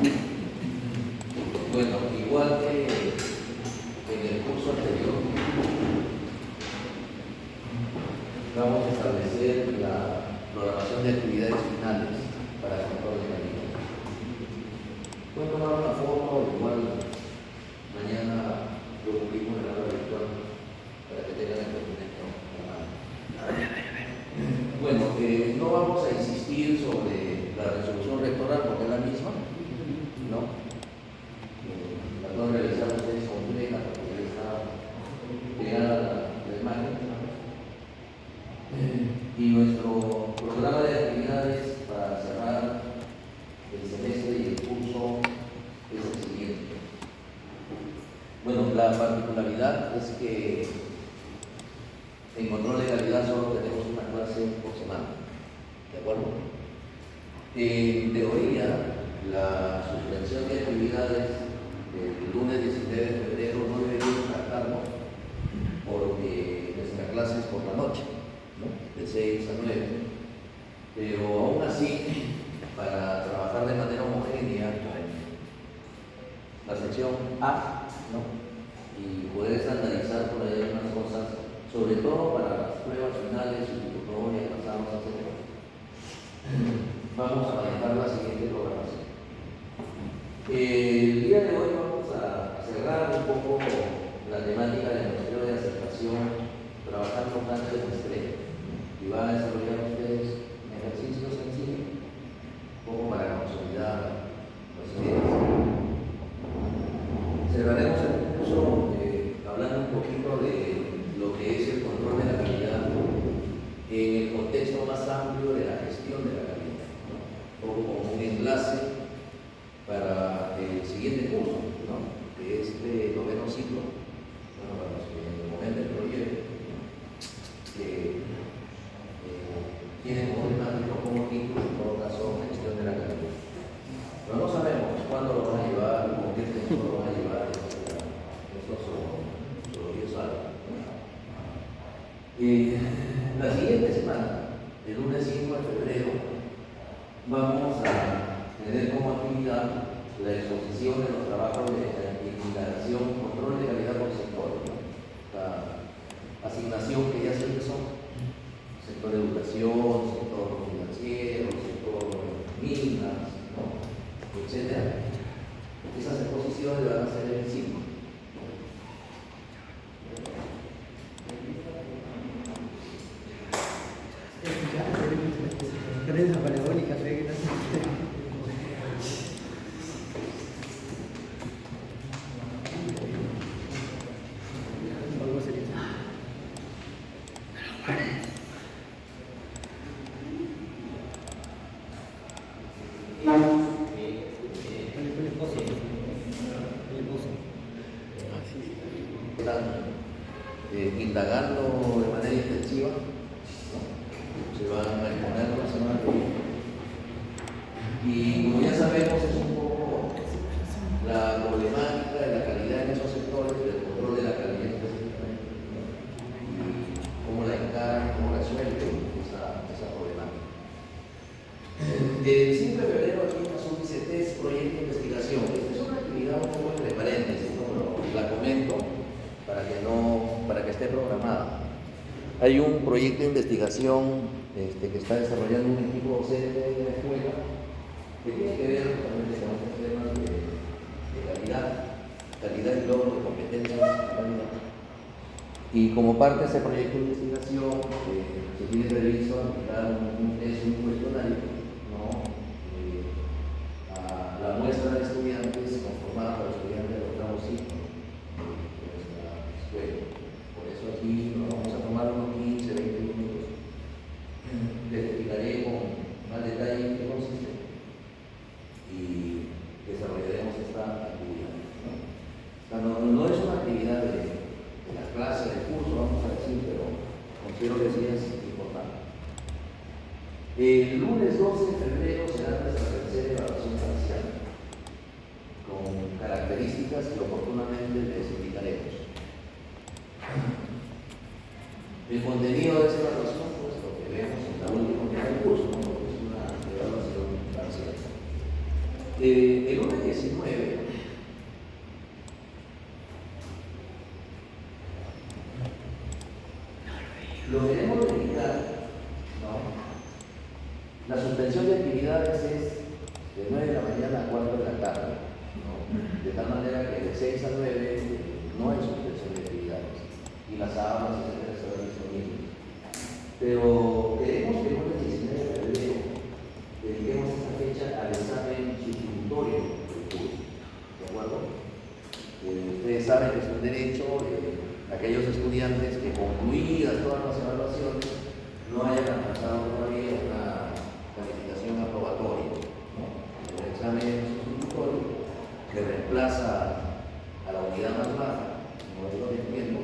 Bueno, igual que en el curso anterior, vamos a establecer la programación de actividades finales para control de calidad. Voy a tomar una foto, igual mañana lo publico en la hora virtual para que tengan el documento. Bueno, no vamos a insistir sobre la resolución rectoral porque es la misma, ¿no? La no realizar ustedes completa porque ya está pegada la imagen. Y nuestro programa de actividades para cerrar el semestre y el curso es el siguiente. Bueno, la particularidad es que en control de calidad solo tenemos una clase por semana, ¿de acuerdo? En teoría, la suspensión de actividades del lunes 19 de febrero no debería impactarnos porque nuestra clase es por la noche, ¿no? De 6 a 9. Pero aún así, para trabajar de manera homogénea la sección A, ¿no? Y poder estandarizar por ahí algunas cosas, sobre todo para las pruebas finales, sustitutorias, pasados, etc. Vamos a manejar la siguiente programación. El día de hoy vamos a cerrar un poco la temática del muestreo de aceptación, trabajando tanto en muestreo. Y van a desarrollar ustedes un ejercicio sencillo, un poco para consolidar los ideas. Cerraremos el curso hablando un poquito de lo que es el control de la calidad en el contexto más amplio de la gestión de la calidad, ¿no? O como un enlace para el siguiente curso, ¿no? Que es de noveno ciclo, bueno, para los que en el momento del proyecto tienen como temático como título, en todo caso, gestión de la calidad. Pero no sabemos cuándo lo van a llevar, con qué tiempo lo van a llevar, etc. Eso solo Dios sabe. La siguiente semana, el lunes 5 de febrero, vamos a tener como actividad la exposición de los trabajos de indagación, control de calidad por sector, ¿no? La asignación que ya se empezó, sector de educación, sector financiero, sector minas, ¿no? Etcétera. Esas exposiciones van a ser en 5. Creencia parabólica, Están indagando de manera intensiva, ¿no? Se van a exponer la semana que viene. Y como ya sabemos, es un poco la problemática de la calidad en esos sectores, del control de la calidad específicamente, ¿no? Y cómo la encaran, cómo resuelven esa problemática. El 5 de febrero aquí en Azul dice test proyecto de investigación. Esta es una actividad un poco entre paréntesis, ¿no? Pero la comento para que esté programada. Hay un proyecto de investigación que está desarrollando un equipo docente de la escuela que tiene que ver justamente con estos temas de calidad y logro de competencias de calidad. Y como parte de ese proyecto de investigación, se tiene previsto aplicar un cuestionario, ¿no? A la muestra de estudiantes conformada por estudiantes de octavo ciclo de nuestra escuela. Por eso aquí nos vamos a tomar unos 15, 20 minutos. Les explicaré con más detalle en qué consiste y desarrollaremos esta actividad, ¿no? O sea, no es una actividad de la clase, del curso, vamos a decir, pero considero que sí es importante. El lunes 12 de febrero será nuestra tercera evaluación parcial, con características que oportunamente les indicaremos. El contenido de esta evaluación, pues lo que vemos en la última unidad del curso, ¿no? Porque es una evaluación parcial. El lunes 19, lo queremos dedicar, ¿no? La suspensión de actividades es de 9 de la mañana a 4 de la tarde, ¿no? De tal manera que de 6 a 9 no hay suspensión de actividades y las aulas, etcétera, estarán disponibles. Pero queremos que el lunes 19 de febrero dediquemos esta fecha al examen sustitutorio del curso, ¿de acuerdo? Ustedes saben que es un derecho aquellos estudiantes que, concluidas todas las evaluaciones, no hayan alcanzado todavía una calificación aprobatoria, ¿no? El examen sustitutorio que reemplaza a la unidad más baja, como es lo que entiendo,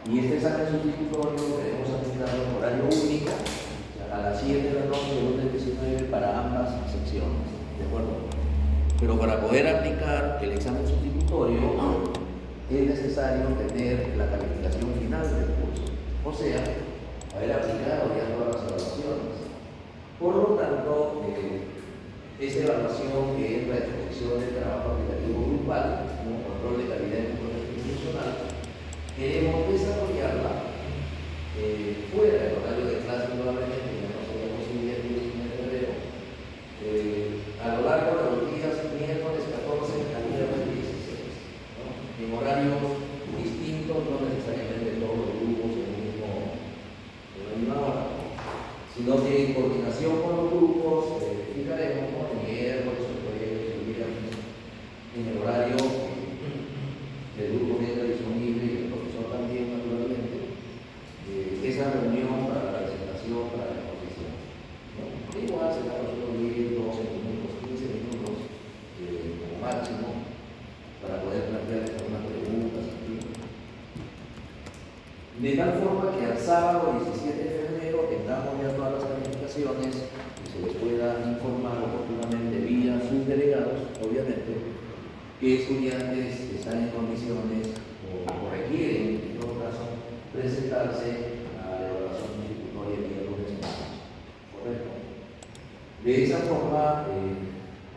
y este examen sustitutorio lo queremos aplicar en horario único, o sea, a las 7 de la noche, del lunes 19, para ambas secciones, ¿de acuerdo? Pero para poder aplicar el examen sustitutorio, es necesario tener la calificación final del curso, o sea, haber aplicado ya todas las evaluaciones. Por lo tanto, esta evaluación, que es la exposición del trabajo aplicativo grupal, como control de calidad y control institucional, queremos desarrollarla fuera del horario de clase, probablemente, ya no sería posible el 19 de febrero, a lo largo de los días miércoles 14 al viernes 16, ¿no? En horarios distintos, no necesariamente todos los grupos en la misma hora, sino que en coordinación con los grupos fijaremos, ¿no? El miércoles, el jueves, el viernes, en el horario que el grupo tenga disponible y el profesor también, naturalmente, esa reunión para la presentación, para la exposición, ¿no? Igual será nosotros 10, 12 minutos, 15 minutos como máximo, para poder plantear algunas preguntas aquí. De tal forma que al sábado 17 de febrero tengamos ya todas las calificaciones y se les pueda informar oportunamente vía sus delegados, obviamente, que estudiantes están en condiciones o requieren, en todo caso, presentarse a la evaluación sustitutoria vía lunes en la noche. ¿Correcto? De esa forma,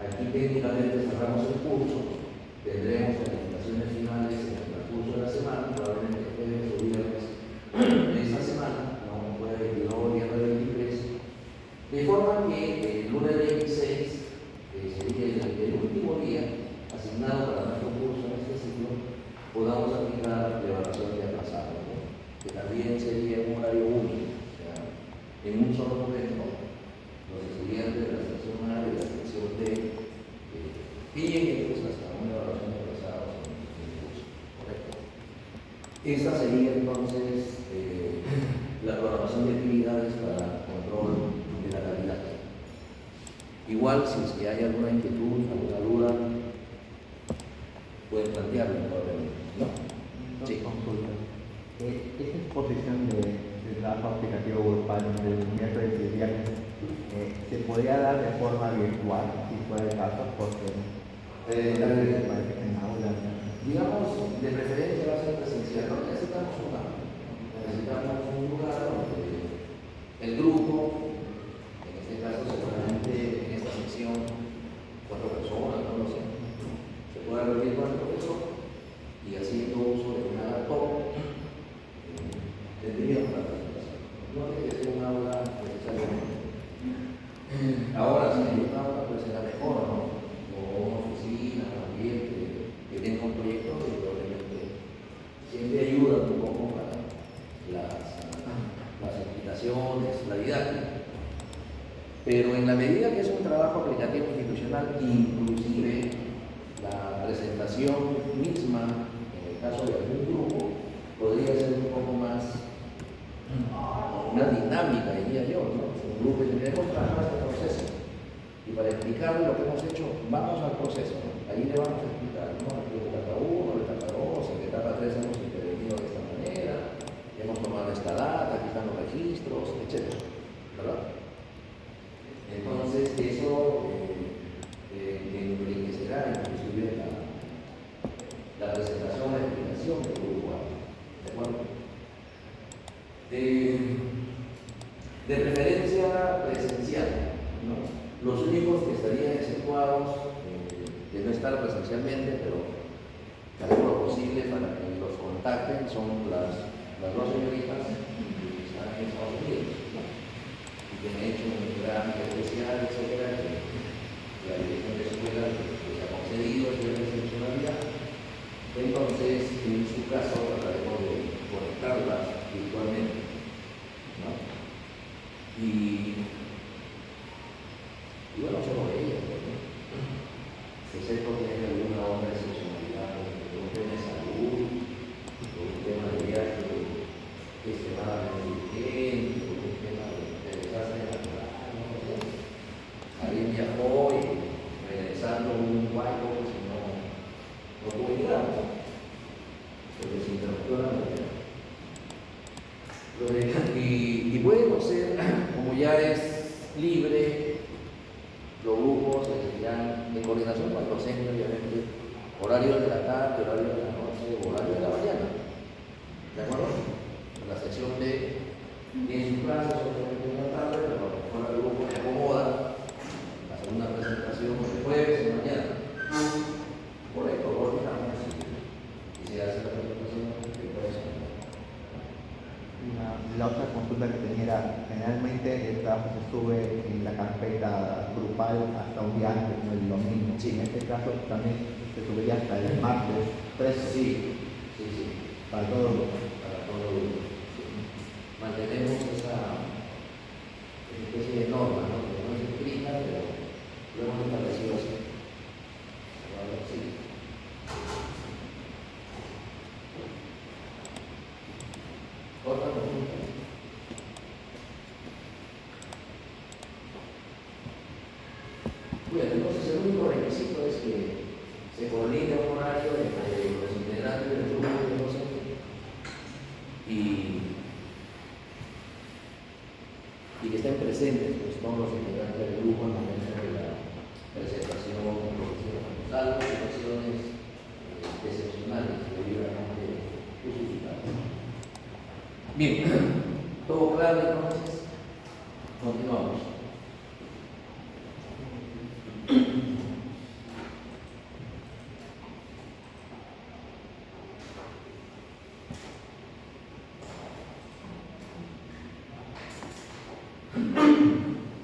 aquí técnicamente cerramos el curso, tendremos calificaciones finales en el transcurso de la semana, probablemente jueves o viernes de esta semana, no jueves 22, viernes 23, de forma que el lunes 26 sería el último día asignado para nuestro curso en este ciclo, podamos aplicar la evaluación de aplazado, ¿no? Que también sería un horario único, o sea, en un solo momento, los estudiantes de la sección A y de la sección D lleguen hasta una evaluación de aplazados en el curso, ¿correcto? Esta sería entonces la programación de actividades para control de la calidad. Igual, si es que hay alguna inquietud, alguna duda, pueden plantearlo probablemente, ¿no? Sí. Consulta. Esta exposición de trabajo aplicativo grupal del miércoles y el viernes, ¿se podría dar de forma virtual, si fuera el caso? Porque parece que en aula, digamos, de preferencia va a ser presencial, no necesitamos necesitamos un lugar donde el grupo, en este caso seguramente en esta sección, 4 personas, no lo sé, se pueda reunir con el profesor y haciendo uso de una laptop, tendríamos la presentación. No tiene que ser un aula necesariamente. Ahora, si hay un aula, pues será mejor, ¿no? O una oficina, también, que tenga un proyecto y probablemente siempre ayuda un poco para las explicaciones, la didáctica. Pero en la medida que es un trabajo aplicativo institucional, inclusive la presentación misma, en el caso de algún grupo, podría ser un poco más dinámica, diría yo, ¿no? Un grupo que tenemos que trabajar este proceso. Y para explicarle lo que hemos hecho, vamos al proceso, ¿no? Ahí le vamos a explicar, ¿no? Aquí en etapa 1, en etapa 2, en etapa 3 hemos intervenido de esta manera, hemos tomado esta data, aquí están los registros, etc. ¿Verdad? Entonces, eso enriquecerá inclusive la presentación, la explicación del grupo A. ¿De acuerdo? De preferencia presencial, ¿no? Los únicos que estarían exceptuados en estar presencialmente, pero haremos lo posible para que los contacten. Son las dos señoritas que están en Estados Unidos, ¿no? Y que han hecho un gran especial, etcétera, que la dirección de escuela les ha concedido esta excepcionalidad. Entonces, en su caso, trataremos de conectarlas virtualmente, ¿no? Y bueno, solo ellas, ¿no? Excepto que haya alguna otra excepcionalidad, por un tema de salud, por un tema de viaje extremadamente urgente, por un tema de desastre natural, ¿no? Alguien viajó y regresando un barco, pues no pudo llegar, ¿no? Porque se interrumpió la mañana. Y bueno, ser, como ya es libre, los grupos seguirán en coordinación con el docente, obviamente, horario de la tarde, horario de la noche, horario de la mañana. ¿De acuerdo? La sección de en su clase, obviamente en la tarde, pero ahora el grupo me acomoda hacer una presentación el jueves y mañana. Correcto, coordinamos y se hace la presentación el jueves. La otra consulta que tenía era, generalmente el trabajo se sube en la carpeta grupal hasta un día antes, no el domingo. Sí. En este caso también se subiría hasta el martes 13. Sí. Para todos los grupos. Para todos los grupos. Sí. Mantenemos esa especie de norma, ¿no? Que no es escrita, pero lo hemos establecido así. Sí. Otra pregunta. Bueno, entonces el único requisito es que se coordine un horario entre los integrantes del grupo de docentes y que estén presentes pues, todos los integrantes del grupo en el momento de la presentación, salvo situaciones excepcionales debidamente justificadas. Bien, ¿todo claro entonces? Continuamos.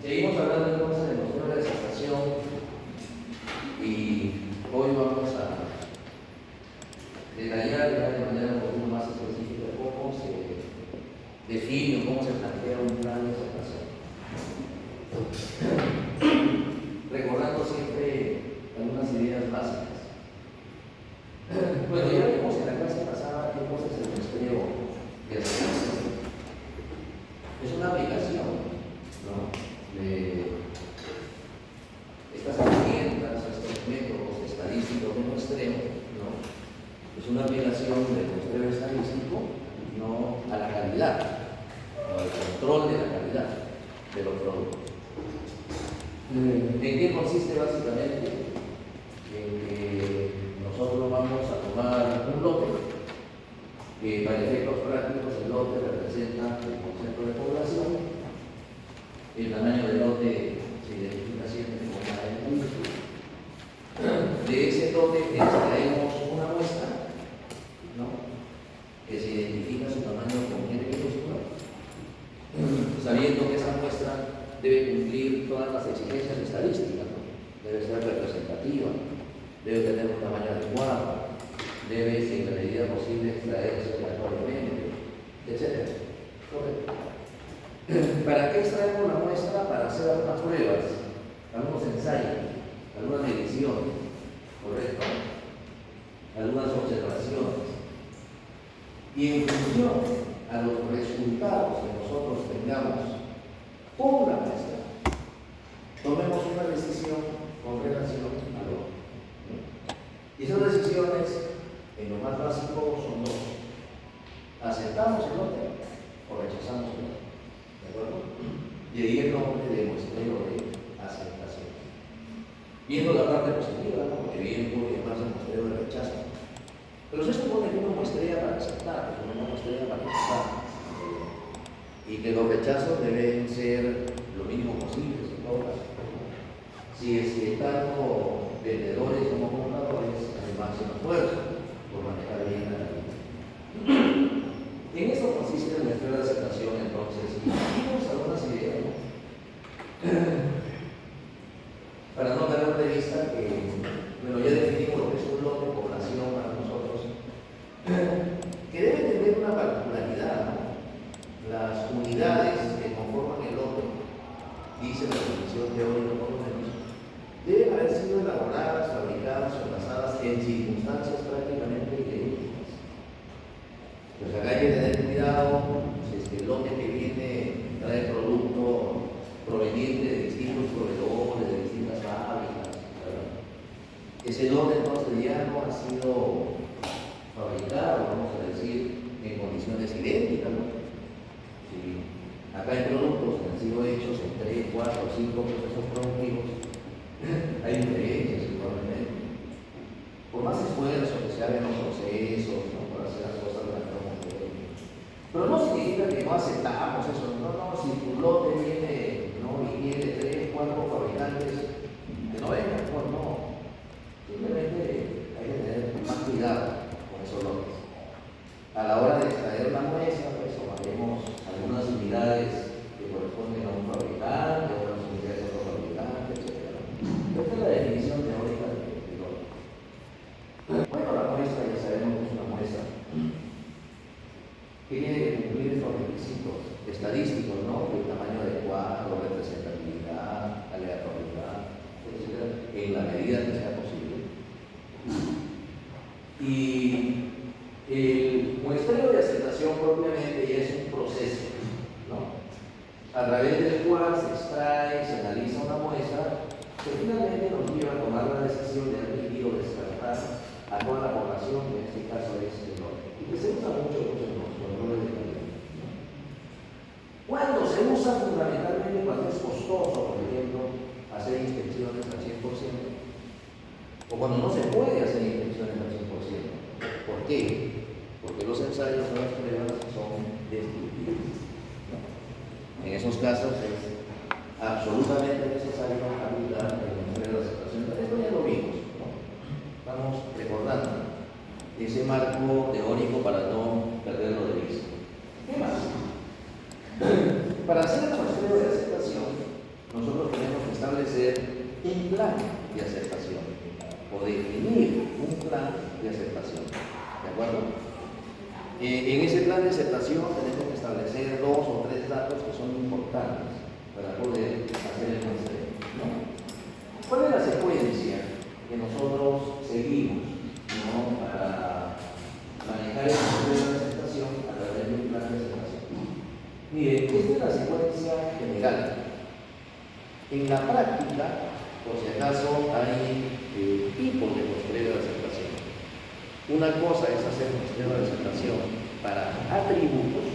Seguimos hablando entonces de los temas de aceptación y hoy vamos a detallar ya de manera un poco más específica cómo se define o cómo se plantea un plan de aceptación. Recordando siempre algunas ideas básicas. Bueno, ya vimos en la clase pasada qué cosa es el muestreo de aceptación. Es una aplicación, ¿no?, de estas herramientas, estos métodos estadísticos de muestreo, ¿no? Es una aplicación del muestreo estadístico, no a la calidad, o al control de la calidad de los productos. ¿En qué consiste básicamente? En que nosotros vamos a tomar un lote, que para efectos prácticos el lote representa el concepto de población. El tamaño del lote se identifica siempre como una unidad. De ese lote extraemos una muestra, ¿no?, que se identifica su tamaño con N minúscula, sabiendo que esa muestra debe cumplir todas las exigencias estadísticas, ¿no? Debe ser representativa, debe tener un tamaño adecuado, debe, en la medida posible, extraerse aleatoriamente, etc. Correcto. ¿Para qué extraemos la muestra? Para hacer algunas pruebas, algunos ensayos, algunas mediciones, ¿correcto? Algunas observaciones. Y en función a los resultados que nosotros tengamos con la muestra, tomemos una decisión con relación a lo. Y esas decisiones, en lo más básico, son dos. ¿Aceptamos el lote o rechazamos el lote? ¿De acuerdo? Y ahí el nombre de muestreo de aceptación. Viendo la parte positiva, ¿no?, porque bien puede llamarse muestreo de rechazo. Pero se supone que uno muestrea para aceptar, que uno no muestrea para rechazar. Y que los rechazos deben ser lo mínimo posible, en todo caso. Si es que tanto vendedores como compradores lista que, bueno, ya definimos lo que es un lote de población para nosotros, que debe tener una particularidad, ¿no? Las unidades que conforman el lote, dice la definición teórica por lo menos, deben haber sido elaboradas, fabricadas o envasadas en circunstancias prácticamente idénticas. Pues acá hay que tener cuidado, si es que el lote que viene trae producto proveniente de distintos proveedores, de distintas fábricas, ¿verdad? Ese lote entonces ya no ha sido fabricado, vamos a decir, en condiciones idénticas, ¿no? Si acá hay productos que han sido hechos en 3, 4 o 5 procesos productivos, hay diferencias igualmente. Por más esfuerzo que se hagan los procesos, ¿no?, para hacer las cosas de la mejor manera. Pero no significa que no aceptamos eso. No, si tu lote viene, ¿no?, y tiene 3, 4 fabricantes, que no vengan, pues no. Simplemente hay que tener más cuidado con esos lotes. A la hora de extraer la muestra, pues tomaremos algunas unidades que corresponden a un fabricante, otras unidades a otro fabricante, etc. Esta es la definición teórica del lote. Bueno, la muestra ya sabemos que es una muestra que tiene que cumplir estos requisitos estadísticos, ¿no? El tamaño adecuado, representatividad, aleatoriedad, etc., en la medida que sea posible. Y el muestreo de aceptación propiamente ya es un proceso, ¿no?, a través del cual se extrae, se analiza una muestra que finalmente nos lleva a tomar la decisión de admitir o descartar a toda la población, que en este caso es el lote, y que se usa mucho en los controles de calidad. Cuando se usa fundamentalmente cuando es costoso, por ejemplo, hacer inspecciones al 100%, o cuando no se puede hacer inspecciones al 100%. ¿Por qué? Porque los ensayos o las pruebas son destructivos. En esos casos es absolutamente necesario aplicar el muestreo de aceptación. Esto ya lo vimos, ¿no? Estamos recordando ese marco teórico para no perderlo de vista. ¿Qué más? Para hacer el muestreo de aceptación, nosotros tenemos que establecer un plan de aceptación o definir un plan de aceptación. ¿De acuerdo? En ese plan de aceptación tenemos que establecer 2 o 3 datos que son importantes para poder hacer el muestreo, ¿no? ¿Cuál es la secuencia que nosotros seguimos, ¿no?, para manejar el muestreo de aceptación a través de un plan de aceptación? Mire, esta es la secuencia general. En la práctica, por si acaso, hay tipos de muestreo de aceptación. Una cosa es hacer muestreo de aceptación para atributos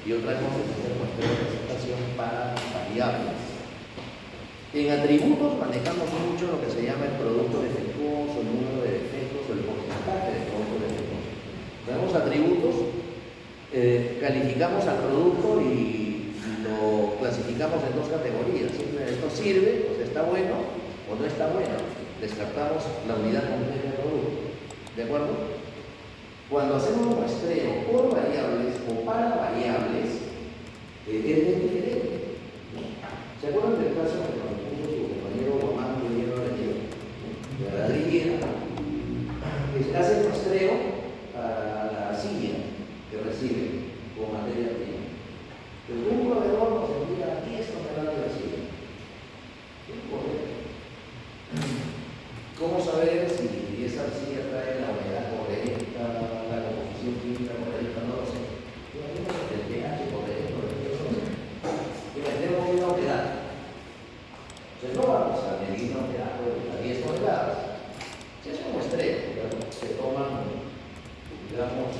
y otra cosa es hacer muestreo de aceptación para variables. En atributos manejamos mucho lo que se llama el producto defectuoso, el número de defectos o el porcentaje de producto defectuoso. Tenemos atributos, calificamos al producto y lo clasificamos en 2 categorías. Esto sirve, pues está bueno o no está bueno. Descartamos la unidad completa del producto. ¿De acuerdo? Cuando hacemos muestreo por variables o para variables, es diferente. ¿Se acuerdan del caso que nos puso su compañero Guamán que viene a venir? De la ladrillera, que se hace el muestreo a la silla que recibe como materia prima. Pero un proveedor nos envía 10 toneladas de silla. ¿Cómo saber si esa arcilla trae la humedad correcta, la composición química correcta? No lo sé. Imagínate el pH correcto, no lo sé. Y metemos una humedad. Entonces no vamos a medir la humedad a 10 toneladas. Si es un muestreo, se toman, digamos,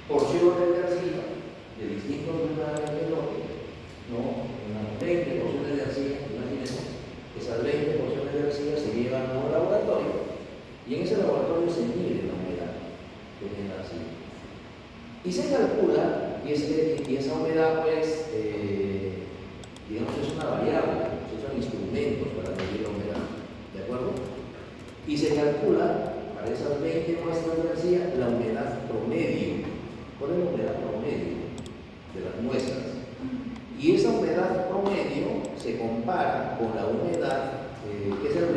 porciones de arcilla de distintos lugares del lote, ¿no? Unas 20 porciones de arcilla, imagínense. Esas 20 porciones de arcilla se llevan a un laboratorio y en ese laboratorio se mide la humedad que tiene la arcilla. Y se calcula, y esa humedad, pues, digamos, es una variable, se usan instrumentos para medir la humedad, ¿de acuerdo? Y se calcula para esas 20 muestras de arcilla la humedad promedio. ¿Cuál es la humedad promedio de las muestras? Y esa humedad promedio se compara con la humedad, que es el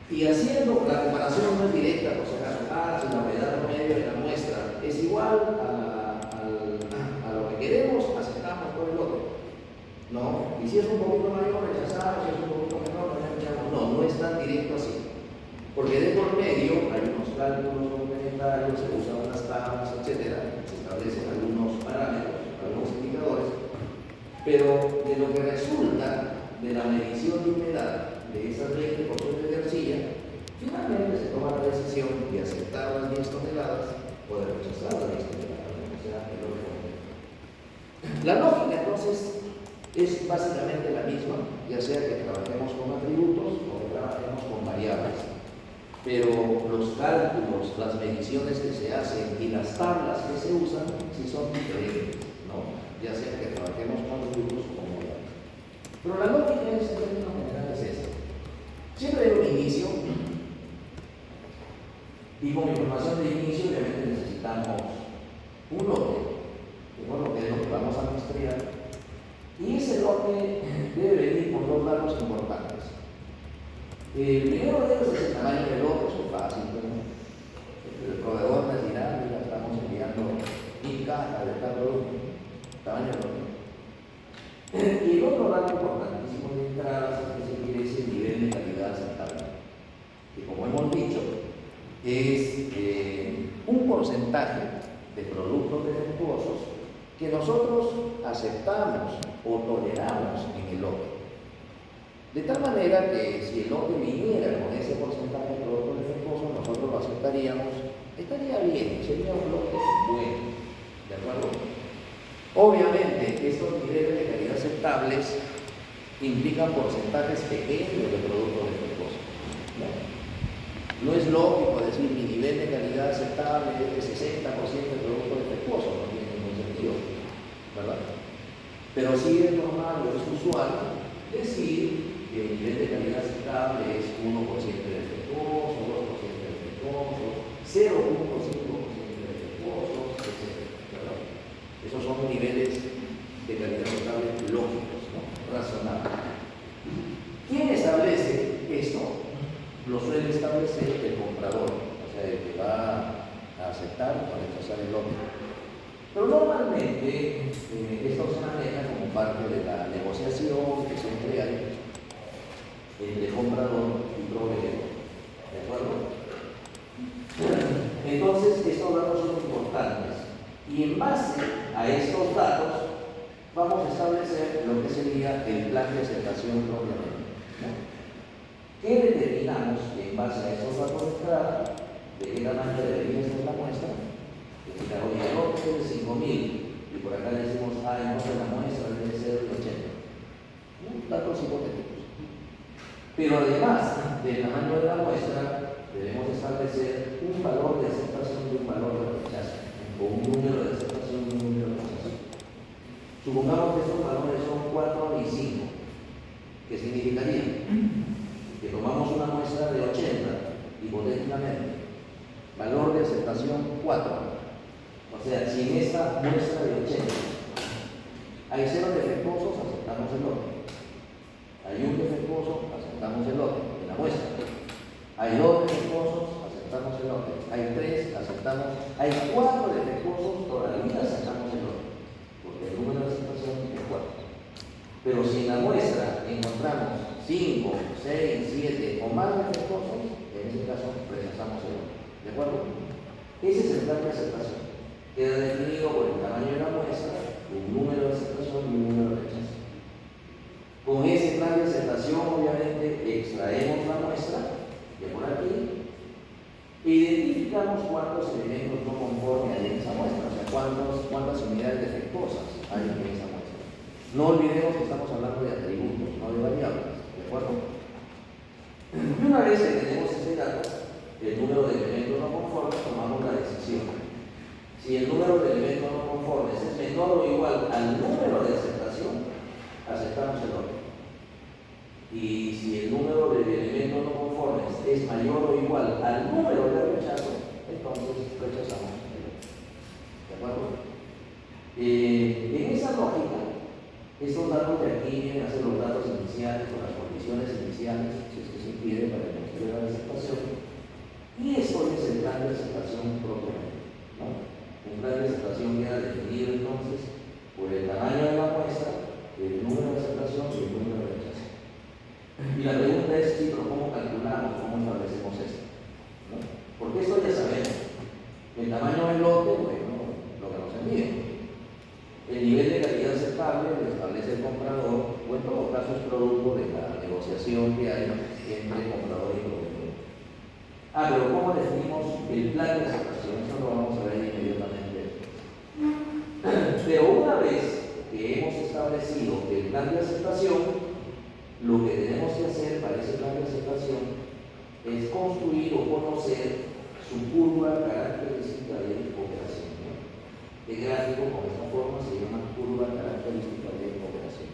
Y haciendo la comparación no es directa, por si acaso, si la humedad promedio de la muestra es igual a lo que queremos, aceptamos por el lote. No, y si es un poquito mayor, rechazamos, si es un poquito menor, rechazamos. No, no es tan directo así. Porque de por medio hay unos cálculos complementarios, se usan unas tablas, etc. Se establecen algunos parámetros, algunos indicadores, pero de lo que resulta de la medición de humedad de esas 20% de arcilla, finalmente se toma la decisión de aceptar las 10 toneladas o de rechazar las 10 toneladas, o sea, el orden completo. La lógica entonces es básicamente la misma, ya sea que trabajemos con atributos o que trabajemos con variables. Pero los cálculos, las mediciones que se hacen y las tablas que se usan sí son diferentes, ¿no? Ya sea que trabajemos con atributos o con variables. Pero la lógica en términos generales es esta. Siempre hay un inicio, y con información de inicio obviamente necesitamos un lote, que es lo que vamos a muestrear, y ese lote debe venir por dos datos importantes. El primero de ellos es el tamaño del lote, eso es fácil, ¿no? El proveedor nos dirá, mira, estamos enviando 1000 cajas de tal producto, tamaño del lote. Y el otro dato importantísimo de entrada es el nivel de calidad aceptable, que como hemos dicho, es un porcentaje de productos defectuosos que nosotros aceptamos o toleramos en el lote. De tal manera que si el lote viniera con ese porcentaje de productos defectuosos, nosotros lo aceptaríamos, estaría bien, sería un lote bueno, ¿de acuerdo? Obviamente, estos niveles de calidad aceptables implican porcentajes pequeños de productos defectuosos. No es lógico decir mi nivel de calidad aceptable es de 60% de productos defectuosos, no tiene ningún sentido, ¿verdad? Pero sí es normal o es usual decir que el nivel de calidad aceptable es 1% de defectuoso, 2% de defectuoso, 0.5% de defectuosos, etc. ¿verdad? Esos son niveles de calidad aceptable lógicos, ¿no? Razonables. ¿Quién establece esto? Lo suele establecer el comprador, o sea, el que va a aceptar o a rechazar el lote. Pero normalmente esto se maneja como parte de la negociación que siempre hay entre comprador y proveedor. ¿De acuerdo? Entonces, estos datos son importantes. Y en base a estos datos, vamos a establecer lo que sería el plan de aceptación propiamente. ¿No? ¿Qué determinamos en base a estos datos de entrada? ¿De qué tamaño debería ser la muestra? Decir, oye, el lote es de 5000 y por acá le decimos, entonces la muestra debe ser de 80. Datos hipotéticos. Pero además del tamaño de la muestra, debemos establecer un valor de aceptación y un valor de rechazo, o un número de aceptación y un número de rechazo. Supongamos que estos valores son 4 y 5. ¿Qué significaría? Que tomamos una muestra de 80, hipotéticamente, valor de aceptación 4. O sea, si en esta muestra de 80 hay 0 defectuosos, aceptamos el lote. Hay un defectuoso, aceptamos el lote en la muestra. Hay 2 defectuosos, aceptamos el lote. Hay 3, aceptamos. Hay 4 defectuosos, todavía aceptamos el lote, porque el número de aceptación es 4. Pero si en la muestra encontramos 5, 6, 7 o más defectuosos, en ese caso rechazamos el lote. ¿De acuerdo? Ese es el plan de aceptación. Queda definido por el tamaño de la muestra, un número de aceptación y un número de rechazo. Con ese plan de aceptación, obviamente, extraemos la muestra de por aquí e identificamos cuántos elementos no conformes hay en esa muestra, o sea, cuántas unidades defectuosas hay en esa muestra. No olvidemos que estamos hablando de atributos, no de variables. ¿De acuerdo? Y una vez que tenemos ese dato, el número de elementos no conformes, tomamos la decisión. Si el número de elementos no conformes es menor o igual al número de aceptación, aceptamos el lote. Y si el número de elementos no conformes es mayor o igual al número de rechazo, entonces rechazamos el lote. ¿De acuerdo? En esa lógica, Estos datos de aquí vienen a ser los datos iniciales o las condiciones iniciales, si es que se pide para el estudio de la aceptación, y esto es el plan de aceptación propiamente, ¿no? Un plan de aceptación queda definido entonces por el tamaño de la muestra, el número de aceptación y el número de rechazo. Y la pregunta es, sí, pero ¿cómo calculamos, cómo establecemos esto? ¿No? Porque esto ya sabemos. El tamaño del lote, bueno, lo que nos envíen. El nivel de calidad aceptable lo establece el comprador, o en todo caso es producto de la negociación que hay entre comprador y proveedor. Pero ¿cómo definimos el plan de aceptación? Eso lo vamos a ver inmediatamente. Pero una vez que hemos establecido el plan de aceptación, lo que tenemos que hacer para ese plan de aceptación es construir o conocer su curva característica de operación. El gráfico con esta forma se llama curva característica de operación.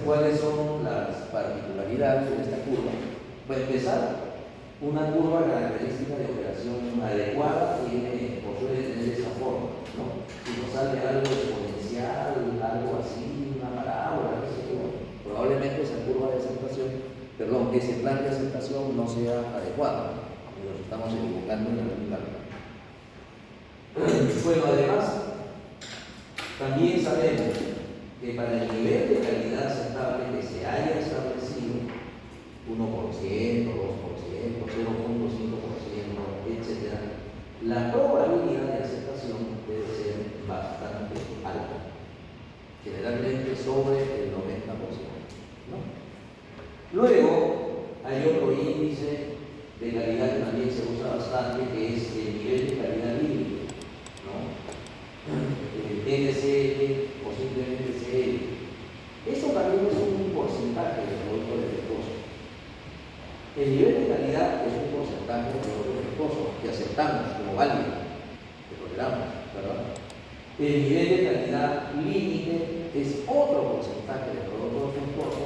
¿Cuáles son las particularidades de esta curva? Para empezar, una curva característica de operación adecuada suele tener esta forma, ¿no? Si nos sale algo exponencial, algo así, una parábola, no sé qué, probablemente esa curva de aceptación, ese plan de aceptación no sea adecuado, y nos estamos equivocando en algún cálculo. Bueno, además, también sabemos que para el nivel de calidad aceptable que se haya establecido, 1%, 2%, 0.5%, etc., la probabilidad de aceptación debe ser bastante alta, generalmente sobre el 90%, ¿no? Luego, hay otro índice de calidad que también se usa bastante, que es el nivel de calidad límite, ¿no? El NCL o simplemente CL. Eso también es un porcentaje del producto defectuoso. El nivel de calidad es un porcentaje del producto defectuoso que aceptamos como válido, que toleramos, ¿verdad? El nivel de calidad límite es otro porcentaje del producto defectuoso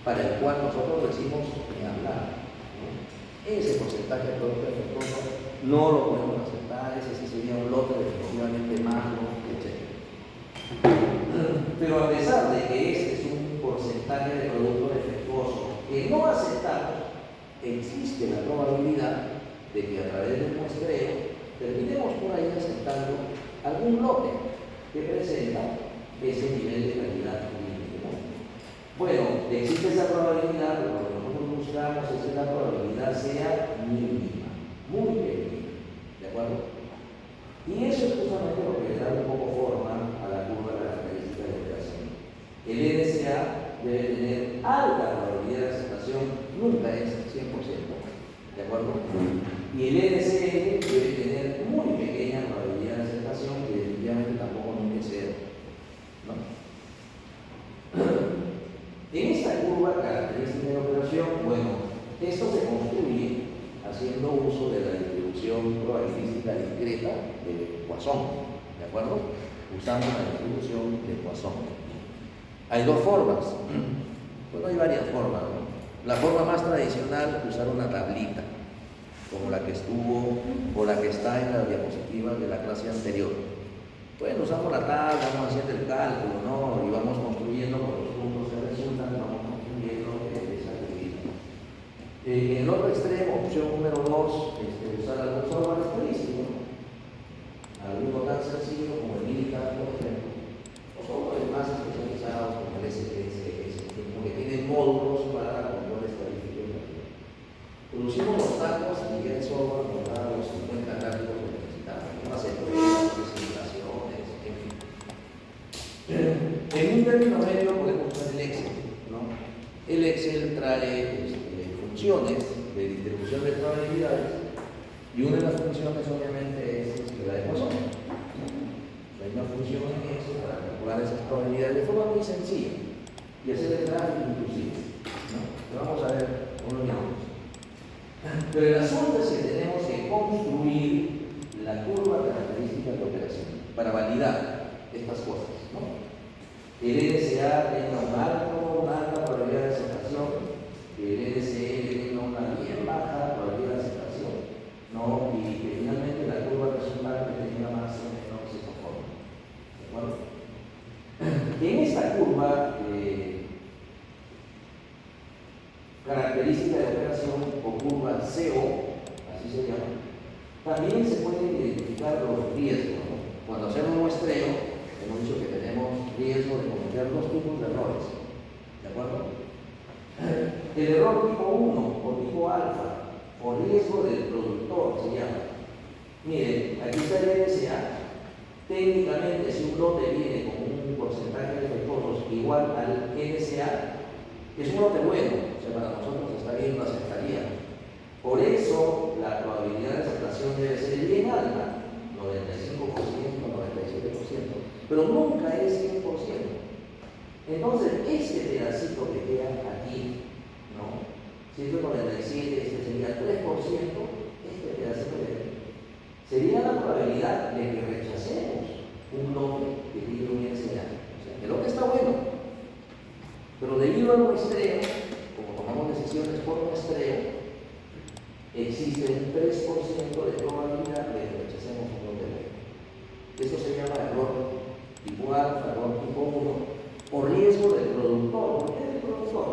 para el cual nosotros decimos ni hablar, ¿no? Ese porcentaje de producto defectuoso no lo podemos aceptar, ese sí sería un lote definitivamente malo, etc. Pero a pesar de que este es un porcentaje de producto defectuoso que no aceptamos, existe la probabilidad de que a través del muestreo terminemos por ahí aceptando algún lote que presenta ese nivel de calidad límite, ¿no? Bueno, existe esa probabilidad, pero lo que nosotros buscamos es que la probabilidad sea mínima, muy pequeña, ¿de acuerdo? Y eso es justamente lo que le da un poco forma a la curva característica de operación. El NSA debe tener alta probabilidad de aceptación, nunca es 100%, ¿de acuerdo? Y el NCL debe tener muy pequeña probabilidad de aceptación, que definitivamente tampoco nunca es cero, ¿no? En esta curva característica de operación, bueno, esto se construye haciendo uso de la distribución probabilística discreta de Poisson, ¿de acuerdo? Usamos la distribución de Poisson. Hay dos formas, bueno, hay varias formas, ¿no? La forma más tradicional es usar una tablita, como la que estuvo o la que está en las diapositivas de la clase anterior. Bueno, usamos la tabla, vamos haciendo el cálculo, ¿no? Y vamos construyendo con los puntos que resultan, vamos construyendo esa actividad. En el otro extremo, opción número 2, usar algún software estadístico, alguno tan sencillo como el Militar, por ejemplo, o software más especializados como el SPSS, que tienen módulos para control estadístico. Producimos los datos y el software nos da los 50 gráficos que necesitamos, no hace pruebas, simulaciones, en fin. En un término medio podemos usar el Excel, ¿no? El Excel trae funciones de distribución de probabilidades y una de las funciones obviamente es la de Poisson. Hay una función en Excel para calcular esas probabilidades de forma muy sencilla y hacer el gráfico inclusive, ¿no? Lo vamos a ver unos minutos. Pero el asunto es que tenemos que construir la curva característica de operación para validar estas cosas, ¿no? El NSA tenga una alta probabilidad de aceptación, el NCL tenga una bien baja probabilidad de aceptación, ¿no? Y que finalmente la curva resultante tenga más o menos esa forma, ¿de acuerdo? En esta característica de operación o curva CO, así se llama, también se pueden identificar los riesgos, ¿no? Cuando hacemos muestreo, hemos dicho que tenemos riesgo de cometer dos tipos de errores, ¿de acuerdo? El error tipo 1 o tipo alfa, o riesgo del productor, se llama. Miren, aquí está el NSA. Técnicamente, si un lote viene con un porcentaje de defectuosos igual al NSA, es un lote bueno, o sea, para nosotros está bien, lo aceptaríamos. Por eso, la probabilidad de aceptación debe ser bien alta, 95%, 97%, pero nunca es 100%. Entonces, este pedacito que queda aquí, ¿no? 197, este sería 3%, este pedacito de aquí, sería la probabilidad de que rechacemos un lote que tiene un NSA. O sea, el lote está bueno, pero debido al muestreo, como tomamos decisiones por muestreo, existe un 3% de probabilidad de que rechacemos un lote bueno. Eso se llama error tipo alfa, error tipo 1, o riesgo del productor. ¿Por qué del productor?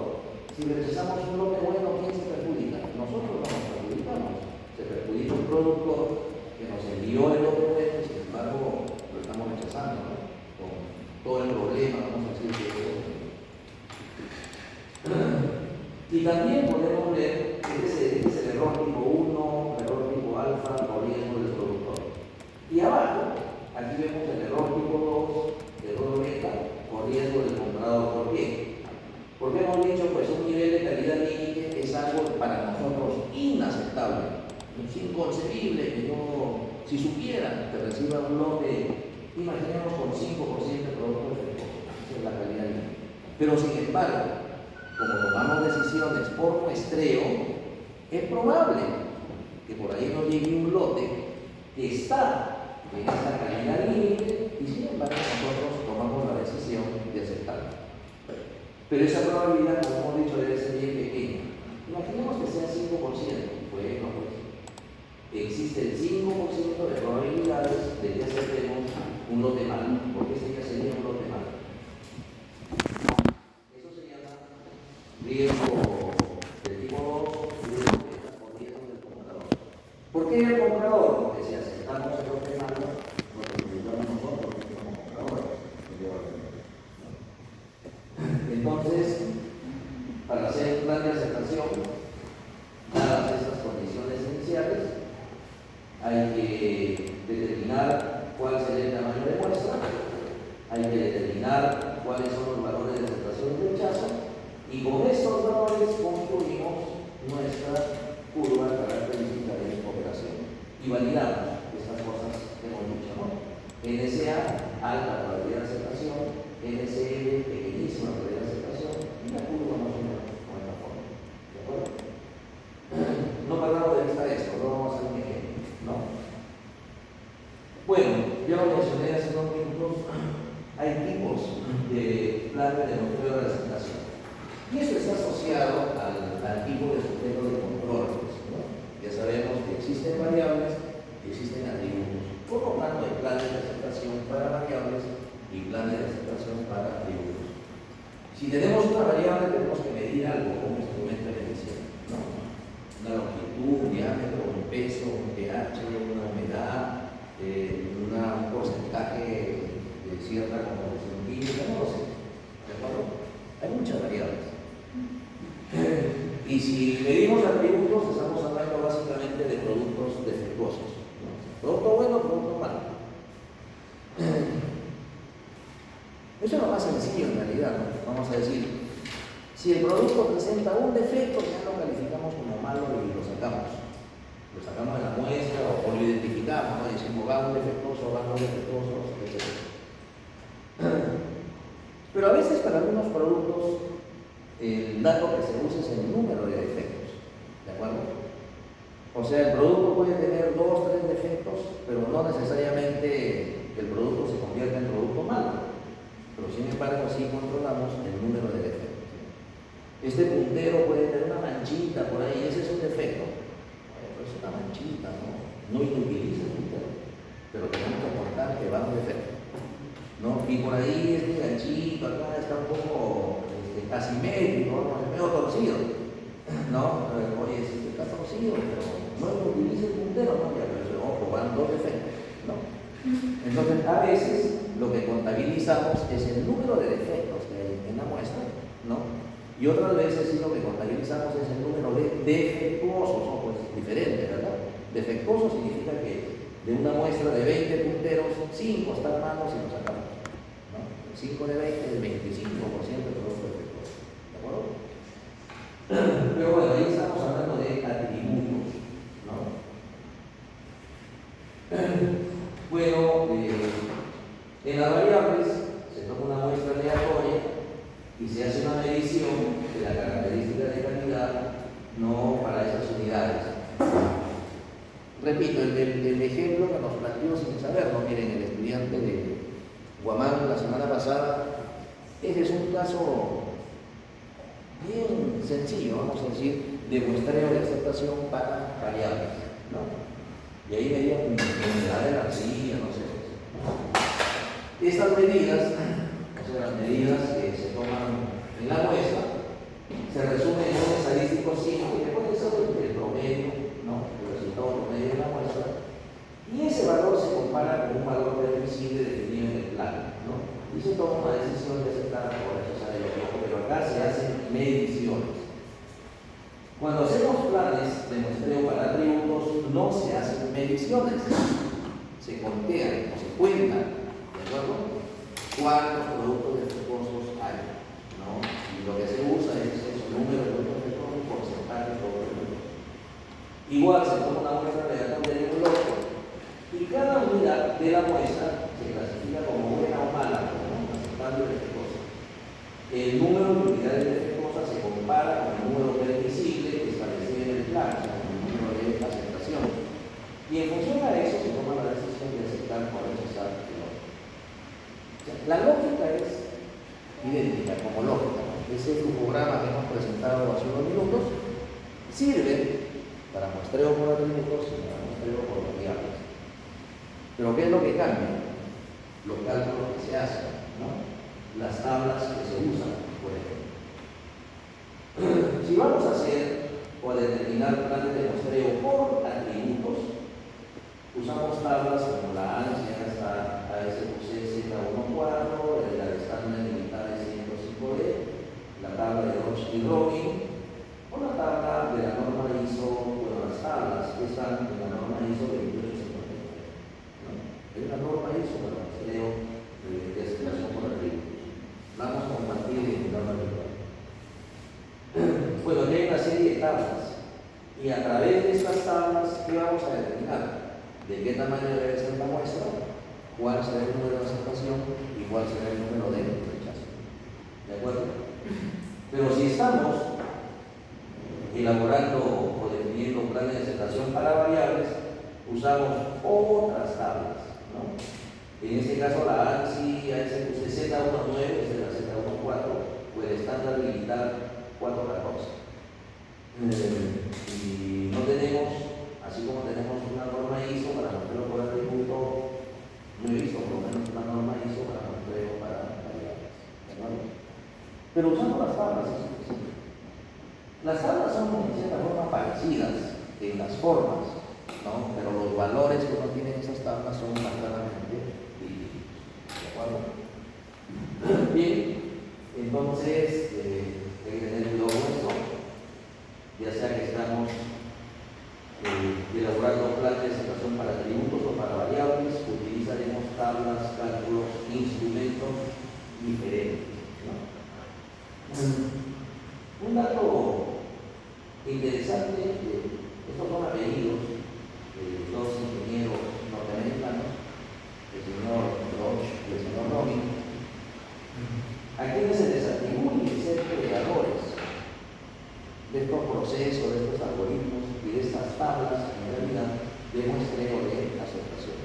Si rechazamos un lote bueno, ¿quién se perjudica? Nosotros no nos perjudicamos. Se perjudica un productor que nos envió el lote bueno y sin embargo lo estamos rechazando, ¿no? Con todo el problema, vamos a decir que y también podemos ver que este es el error tipo 1, error tipo alfa o riesgo del productor. Y abajo, aquí vemos el error tipo 2, error beta o riesgo del comprador. ¿Por qué? Porque hemos dicho, pues un nivel de calidad límite es algo para nosotros inaceptable. Es inconcebible que yo, si supiera que reciba un lote, imaginemos con 5% de producto defectuoso, esa es la calidad límite. Pero sin embargo, como tomamos decisiones por muestreo, es probable que por ahí nos llegue un lote que está en esa calidad límite y sin embargo nosotros tomamos la decisión de aceptarlo. Pero esa probabilidad, como hemos dicho, debe ser bien pequeña. Imaginemos que sea 5%. Bueno, pues existe el 5% de probabilidades de que aceptemos un lote malo, porque este ya sería un lote malo. Riesgo del tipo 2, riesgo beta o riesgo del comprador. ¿Por qué el comprador? Porque si aceptamos el lote malo, nos perjudicamos nosotros como compradores. Entonces, para hacer un plan de aceptación, dadas estas condiciones iniciales, hay que determinar cuál será el tamaño de muestra, hay que determinar cuáles son los valores de aceptación y rechazo, y con estos valores construimos nuestra curva característica de operación y validamos estas cosas que hemos dicho, ¿no? NSA, alta probabilidad de aceptación, NSL, pequeñísima probabilidad de aceptación, y la curva más o menos con esta forma. ¿De acuerdo? No perdamos de vista esto, no vamos a hacer un ejemplo, ¿no? Bueno, ya lo mencioné hace unos minutos, hay tipos de planes de muestreo de aceptación. Y eso está asociado al tipo de sujeto de control, ¿no? Ya sabemos que existen variables y existen atributos. Por lo tanto, hay planes de aceptación para variables y planes de aceptación para atributos. Si tenemos una variable, tenemos que medir algo como instrumento de medición, ¿no? Una longitud, un diámetro, un peso, un pH, una humedad, un porcentaje de cierta composición química, no lo sé. ¿De acuerdo? Hay muchas variables. Y si medimos atributos, estamos hablando básicamente de productos defectuosos, ¿no? Producto bueno, producto malo. Eso es lo más sencillo en realidad, ¿no? Vamos a decir, si el producto presenta un defecto, ya lo calificamos como malo y lo sacamos. Lo sacamos de la muestra o lo identificamos, ¿no? Y decimos, va un defectuoso, etc. Pero a veces para algunos productos el dato que se usa es el número de defectos, ¿de acuerdo? O sea, el producto puede tener 2 o 3 defectos, pero no necesariamente el producto se convierta en producto malo. Pero sin embargo, sí controlamos el número de defectos. Este puntero puede tener una manchita por ahí, ese es un defecto. Pero es una manchita, ¿no? No inutiliza el puntero, pero tenemos que aportar que va un defecto, ¿no? Y por ahí este ganchito acá está un poco asimétrico, ¿no? Es medio torcido. ¿no? Oye, si está torcido, pero no utilice el puntero, ¿no? Ya, pero ojo, van dos defectos, ¿no? Entonces, a veces lo que contabilizamos es el número de defectos que hay en la muestra, ¿no? Y otras veces sí lo que contabilizamos es el número de defectuosos, ojo, es diferente, ¿verdad? Defectuoso significa que de una muestra de 20 punteros, 5 están malos y los sacamos, ¿no? 5 de 20 es 25% de los defectuosos, ¿de acuerdo? Pero bueno, ahí estamos hablando de atributos, ¿no? Bueno, en las variables se toma una muestra aleatoria y se hace una medición de la característica de calidad, no para esas unidades. Repito, el ejemplo que nos planteó sin saberlo, miren, el estudiante de Guamán la semana pasada, ese es un caso bien sencillo, vamos a decir, de muestreo de aceptación para variables, ¿no? Y ahí veía unidad de la arcilla, no sé. Estas medidas, o sea, las medidas que se toman en la muestra, se resumen en un estadístico simple, que puede ser el promedio, ¿no? El resultado promedio de la muestra, y ese valor se compara con un valor previsible definido en el plan, ¿no? Y se toma una decisión de aceptar por eso sale lo mismo, pero acá se hacen mediciones. Cuando hacemos planes de muestreo para atributos, no se hacen mediciones, se contean o se cuentan, ¿de acuerdo? Cuántos productos defectuosos hay, ¿no? Y lo que se usa es el número de productos defectuosos, porcentaje de todos los productos. Igual se toma una muestra aleatoria de un lote y cada unidad de la muestra se clasifica como buena o mala, ¿no? Aceptable o defectuosa. El número de unidades defectuosas se compara con el número permisible que establecido en el plan, o sea, con el número de aceptación. Y en función a eso se toma la decisión de aceptar o rechazar el lote. O sea, la lógica es idéntica como lógica, ¿no? Ese grupograma que hemos presentado hace unos minutos sirve para muestreo por atributos y para muestreo por variables. Pero ¿qué es lo que cambia? Los cálculos que se hacen, ¿no? Las tablas que se usan, por ejemplo. Si vamos a hacer o a determinar planes de muestreo por atributos, usamos tablas como la ANSI, hasta ASQC Z14, la de estándares militares 105D, la tabla de Roche y Robin, o la tabla de la norma ISO, bueno, las tablas que están en la norma ISO 28593, ¿no? Hay una norma ISO para muestreo de aceptación por atributos. Vamos a compartir en la norma virtual. Bueno, aquí hay una serie de tablas y a través de estas tablas, ¿qué vamos a determinar? ¿De qué tamaño debe ser la muestra? ¿Cuál será el número de aceptación? ¿Y cuál será el número de rechazo? ¿De acuerdo? Pero si estamos elaborando o definiendo planes de aceptación para variables, usamos otras tablas, ¿no? En este caso la ANSI ASQC Z19 es de la Z14 o el estándar militar 414. Y no tenemos, así como tenemos una norma ISO para muestreo por atributo, no he visto por lo menos una norma ISO para muestreo para variables, ¿no? Pero usamos las tablas, es suficiente. Las tablas son en cierta forma parecidas en las formas, ¿no? Pero los valores que no tienen esas tablas son más claramente distintos, ¿de acuerdo? Bien, entonces hay que tener cuidado con esto, ya sea que estamos elaborando planes de aceptación para atributos o para variables, utilizaremos tablas, cálculos, instrumentos diferentes, ¿no? Un dato interesante, estos son apellidos de dos ingenieros norteamericanos, el señor Roche y el señor Robin, a quienes se les atribuye ser creadores de estos procesos, de estos algoritmos y de estas tablas en realidad de muestreo de aceptación.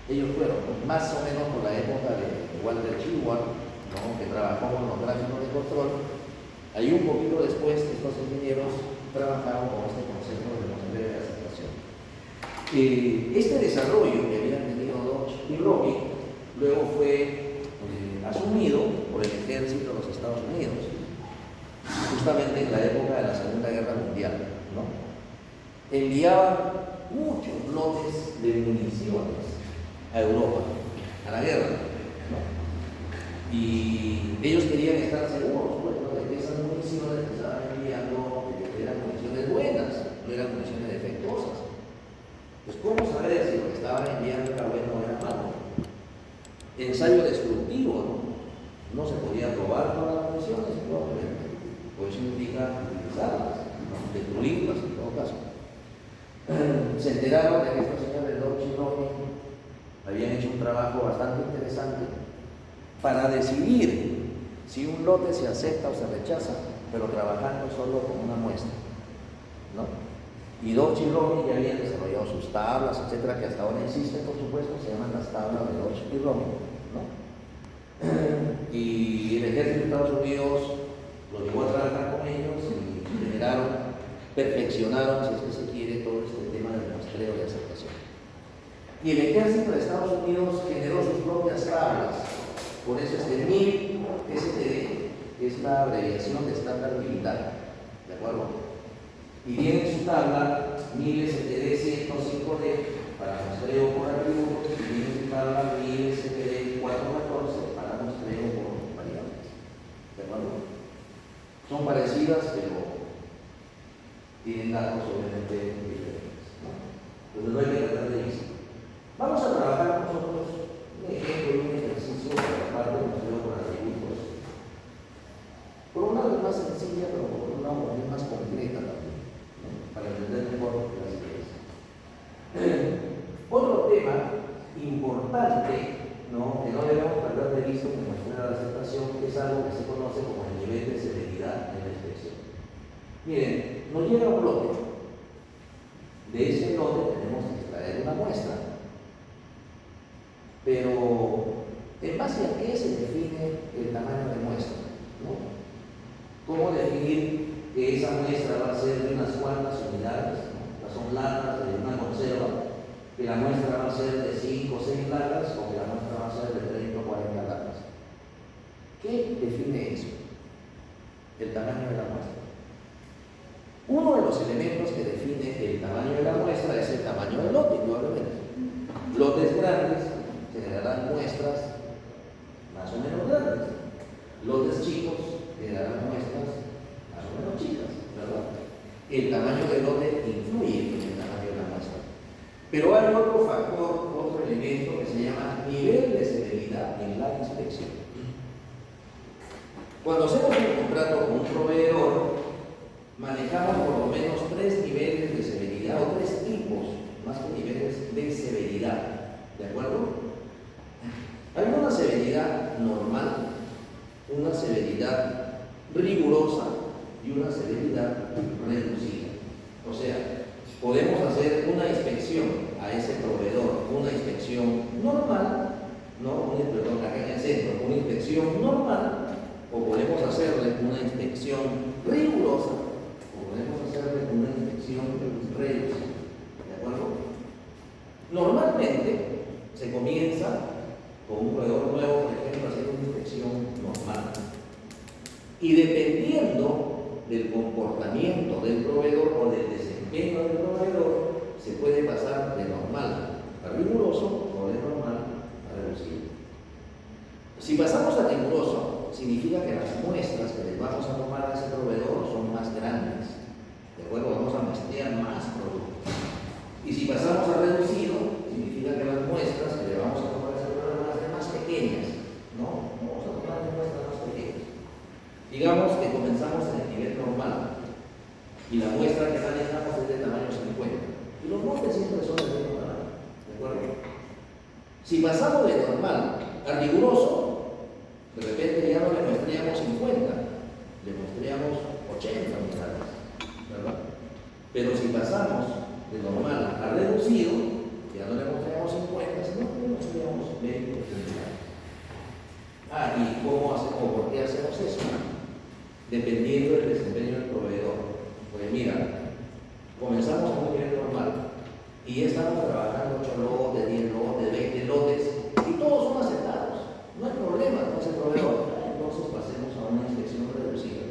Ellos fueron más o menos por la época de Walter Shewhart, ¿no? Que trabajó con los gráficos de control. Ahí un poquito después estos ingenieros trabajaron con este concepto de muestreo de aceptación. Este desarrollo que habían tenido Dodge y Robin luego fue asumido por el ejército de los Estados Unidos. justamente en la época de la Segunda Guerra Mundial, ¿no? Enviaban muchos lotes de municiones a Europa, a la guerra, ¿no? Y ellos querían estar seguros, pues, ¿no?, de que esas municiones que estaban enviando eran municiones buenas, no eran municiones defectuosas. Pues, ¿cómo saber si lo que estaban enviando era bueno o era malo? Ensayo destructivo, ¿no? No se podía probar todas las municiones, probablemente. Pues eso implica utilizarlas, ¿no?, destruirlas en todo caso. Se enteraron de que estos señores Dodge y Romney habían hecho un trabajo bastante interesante para decidir si un lote se acepta o se rechaza, pero trabajando solo con una muestra, ¿no? Y Dodge y Romney ya habían desarrollado sus tablas, etcétera, que hasta ahora existen, por supuesto, se llaman las tablas de Dodge y Romney, ¿no? Y el ejército de Estados Unidos los llevó a trabajar con ellos y generaron, perfeccionaron, si es que se quiere, todo este tema del muestreo de aceptación. Y el ejército de Estados Unidos generó sus propias tablas, por eso este 1000 STD, que es la abreviación de estándar militar, ¿de acuerdo? Y tiene su tabla 1000 STD 105D para muestreo por atributos, y tiene su tabla 1000 STD 414 para muestreo por variables, ¿de acuerdo? Son parecidas, pero tienen datos obviamente diferentes, ¿no? Entonces no hay que tratar de eso. Vamos a trabajar nosotros un ejemplo y un ejercicio para la parte de muestreo por atributos. Por una vez más sencilla, pero por una vez más concreta también, ¿no?, para entender mejor las ideas. Otro tema importante, ¿no?, que no debemos perder de vista en la muestra de aceptación, es algo que se conoce como el nivel de severidad en la inspección. Miren, nos llega un lote. De ese lote tenemos que extraer una muestra. Pero, ¿en base a qué se define el tamaño de muestra?, ¿no? ¿Cómo definir que esa muestra va a ser de unas cuantas unidades, ¿no? Son latas de una conserva, que la muestra va a ser de 5 o 6 latas, o que la muestra va a ser de 30 o 40 latas? ¿Qué define eso? El tamaño de la muestra. Uno de los elementos que define el tamaño de la muestra es el tamaño del lote, indudablemente. Lotes grandes generarán muestras más o menos grandes. Lotes chicos generarán muestras más o menos chicas, ¿verdad? El tamaño del lote influye en el tamaño de la muestra. Pero hay otro factor, otro elemento que se llama nivel de severidad en la inspección. Cuando hacemos un contrato con un proveedor, manejamos por lo menos 3 niveles de severidad, o 3 tipos, más que niveles de severidad, ¿de acuerdo? Hay una severidad normal, una severidad rigurosa y una severidad reducida. O sea, podemos hacer una inspección a ese proveedor, una inspección normal, no, perdón, acá en el centro, una inspección normal, o podemos hacerle una inspección rigurosa, o podemos hacerle una inspección reducida, ¿de acuerdo? Normalmente se comienza con un proveedor nuevo, por ejemplo, haciendo una inspección normal. Y dependiendo del comportamiento del proveedor o del desempeño del proveedor, se puede pasar de normal a riguroso o de normal a reducido. Si pasamos a riguroso, significa que las muestras que les vamos a tomar a ese proveedor son más grandes. ¿De acuerdo? Vamos a muestrear más productos. Y si pasamos a reducido, significa que las muestras que le vamos a tomar a ese proveedor van a ser más pequeñas, ¿no? Vamos a tomar muestras más pequeñas. Digamos que comenzamos en el nivel normal y la muestra que manejamos es de tamaño 50. Y los lotes siempre son de mismo tamaño, ¿de acuerdo? Si pasamos de normal a riguroso, de repente ya no le muestreamos 50, le muestreamos 80 unidades, ¿verdad? Pero si pasamos de normal a reducido, ya no le muestreamos 50, sino que le muestreamos 20 unidades. Ah, ¿y cómo hacemos o por qué hacemos eso? Dependiendo del desempeño del proveedor. Pues mira, comenzamos a un nivel normal y ya estamos trabajando 8 lotes, 10 lotes, 20 lotes y todos son aceptados. No hay problema con ese proveedor. Entonces pasemos a una inspección reducida.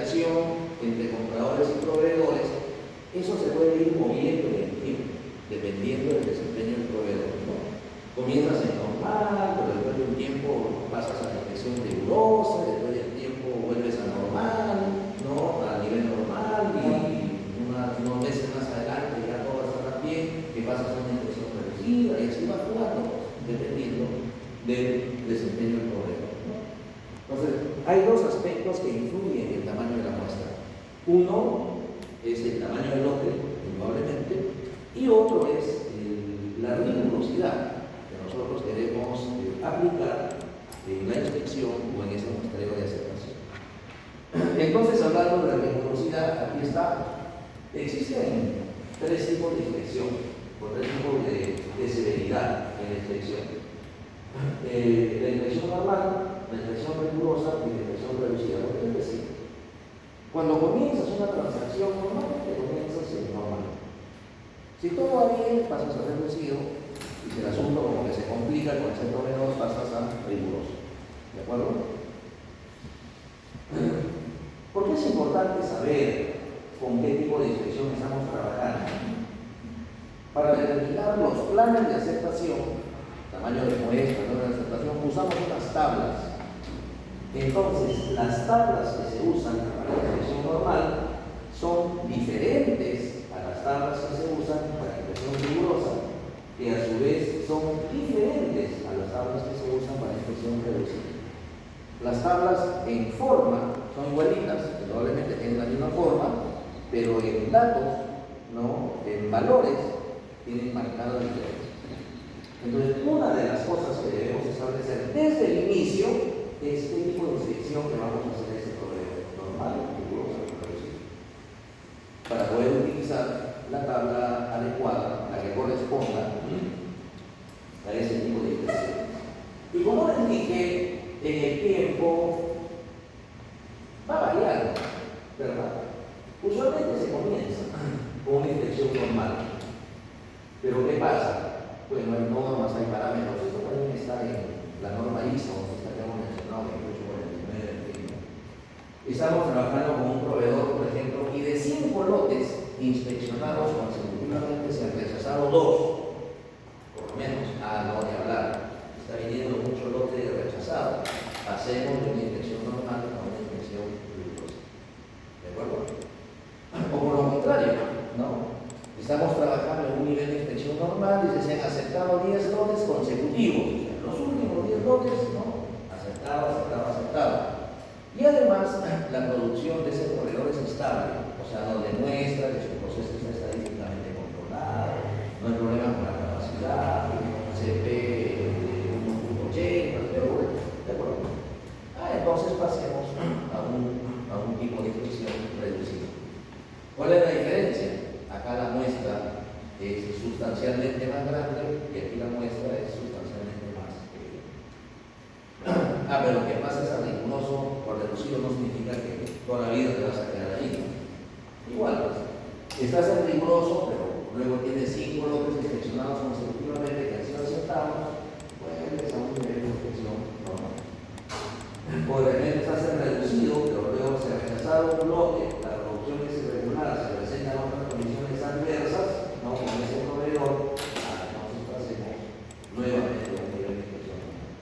interacción entre compradores y proveedores, eso se puede ir moviendo en el tiempo, dependiendo del desempeño del proveedor, ¿no? Comienzas en normal, pero después de un tiempo pasas a la inspección rigurosa, después del tiempo vuelves a normal, ¿no? A nivel normal, y unos meses más adelante ya todo va a estar bien, que pasas a una inspección reducida, y así va jugando, dependiendo del desempeño del proveedor, ¿no? Entonces, hay dos aspectos que influyen en el tamaño de la muestra. Uno es el tamaño del lote, indudablemente, y otro es la rigurosidad que nosotros queremos aplicar en la inspección o en ese muestreo de aceptación. Entonces, hablando de rigurosidad, aquí está. Existen tres tipos de inspección, o tres tipos de severidad en la inspección. La inspección normal, la inspección rigurosa y la inspección reducida. Es decir, cuando comienzas una transacción normalmente comienzas en normal. Si todo va bien, pasas a reducido, y si el asunto como que se complica con ese proveedor, pasas a riguroso. ¿De acuerdo? ¿Por qué es importante saber con qué tipo de inspección estamos trabajando? Para determinar los planes de aceptación, tamaño de muestra, número de aceptación, usamos unas tablas. Entonces, las tablas que se usan para la inspección normal son diferentes a las tablas que se usan para la inspección rigurosa, que a su vez son diferentes a las tablas que se usan para la inspección reducida. Las tablas en forma son igualitas, probablemente tienen la misma forma, pero en datos, ¿no? En valores, tienen marcada diferencia. Entonces, una de las cosas que debemos establecer desde el inicio es qué tipo de inspección que vamos a hacer a ese proveedor, normal, rigurosa o reducida, para poder utilizar la tabla adecuada, la que corresponda a ese tipo de inspección. Y como les dije, en el tiempo va variando, ¿verdad? Usualmente se comienza con una inspección normal. Pero ¿qué pasa? Pues no hay normas, hay parámetros. Esto también está en la norma ISO, esta que hemos mencionado, 2849, Estamos trabajando con un proveedor, por ejemplo, y de 5 lotes inspeccionados consecutivamente se han rechazado 2, por lo menos. No de hablar. Está viniendo mucho lote rechazado. Hacemos de una inspección normal a una inspección rigurosa. ¿De acuerdo? O por lo contrario, ¿no? Estamos trabajando en un nivel de inspección normal y se han aceptado 10 lotes consecutivos. Los últimos 10 lotes, ¿no? Aceptado. Y además, la producción de ese proveedor es estable, o sea, nos demuestra que su proceso está estadísticamente controlado, no hay problema con la capacidad, CP de 1.80, ¿de acuerdo? Entonces pasemos a un tipo de inspección reducido. ¿Cuál es la diferencia? Acá la muestra es sustancialmente más grande y aquí la muestra es sustancialmente más pequeña. Pero lo que pasa es a riguroso o reducido no significa que toda la vida te vas a quedar ahí, ¿no? Igual, pues, estás en riguroso, pero luego tienes 5 lotes inspeccionados consecutivamente que han sido aceptados, vuelves a un nivel de inspección normal. O de repente estás en reducido, pero luego se ha rechazado un lote, la producción es irregular, se presentan otras condiciones adversas, ¿no? Con ese proveedor, entonces pasemos nuevamente a un nivel de inspección normal.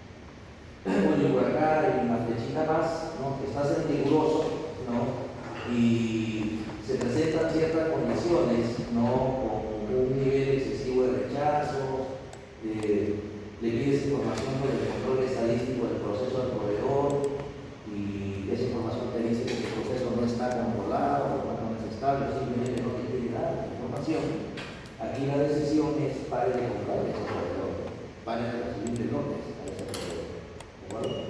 Bueno, y por acá hay una flechita más, ¿no? Que estás en riguroso, ¿no? Y se presentan ciertas condiciones, ¿no? Con un nivel excesivo de rechazo, le pides información sobre el control estadístico del proceso del proveedor y esa información te dice que el proceso no está controlado, no es estable, simplemente no te quiere dar la información. Aquí la decisión es pare de comprar ese proveedor, pare de recibir lotes a ese proveedor. ¿De acuerdo?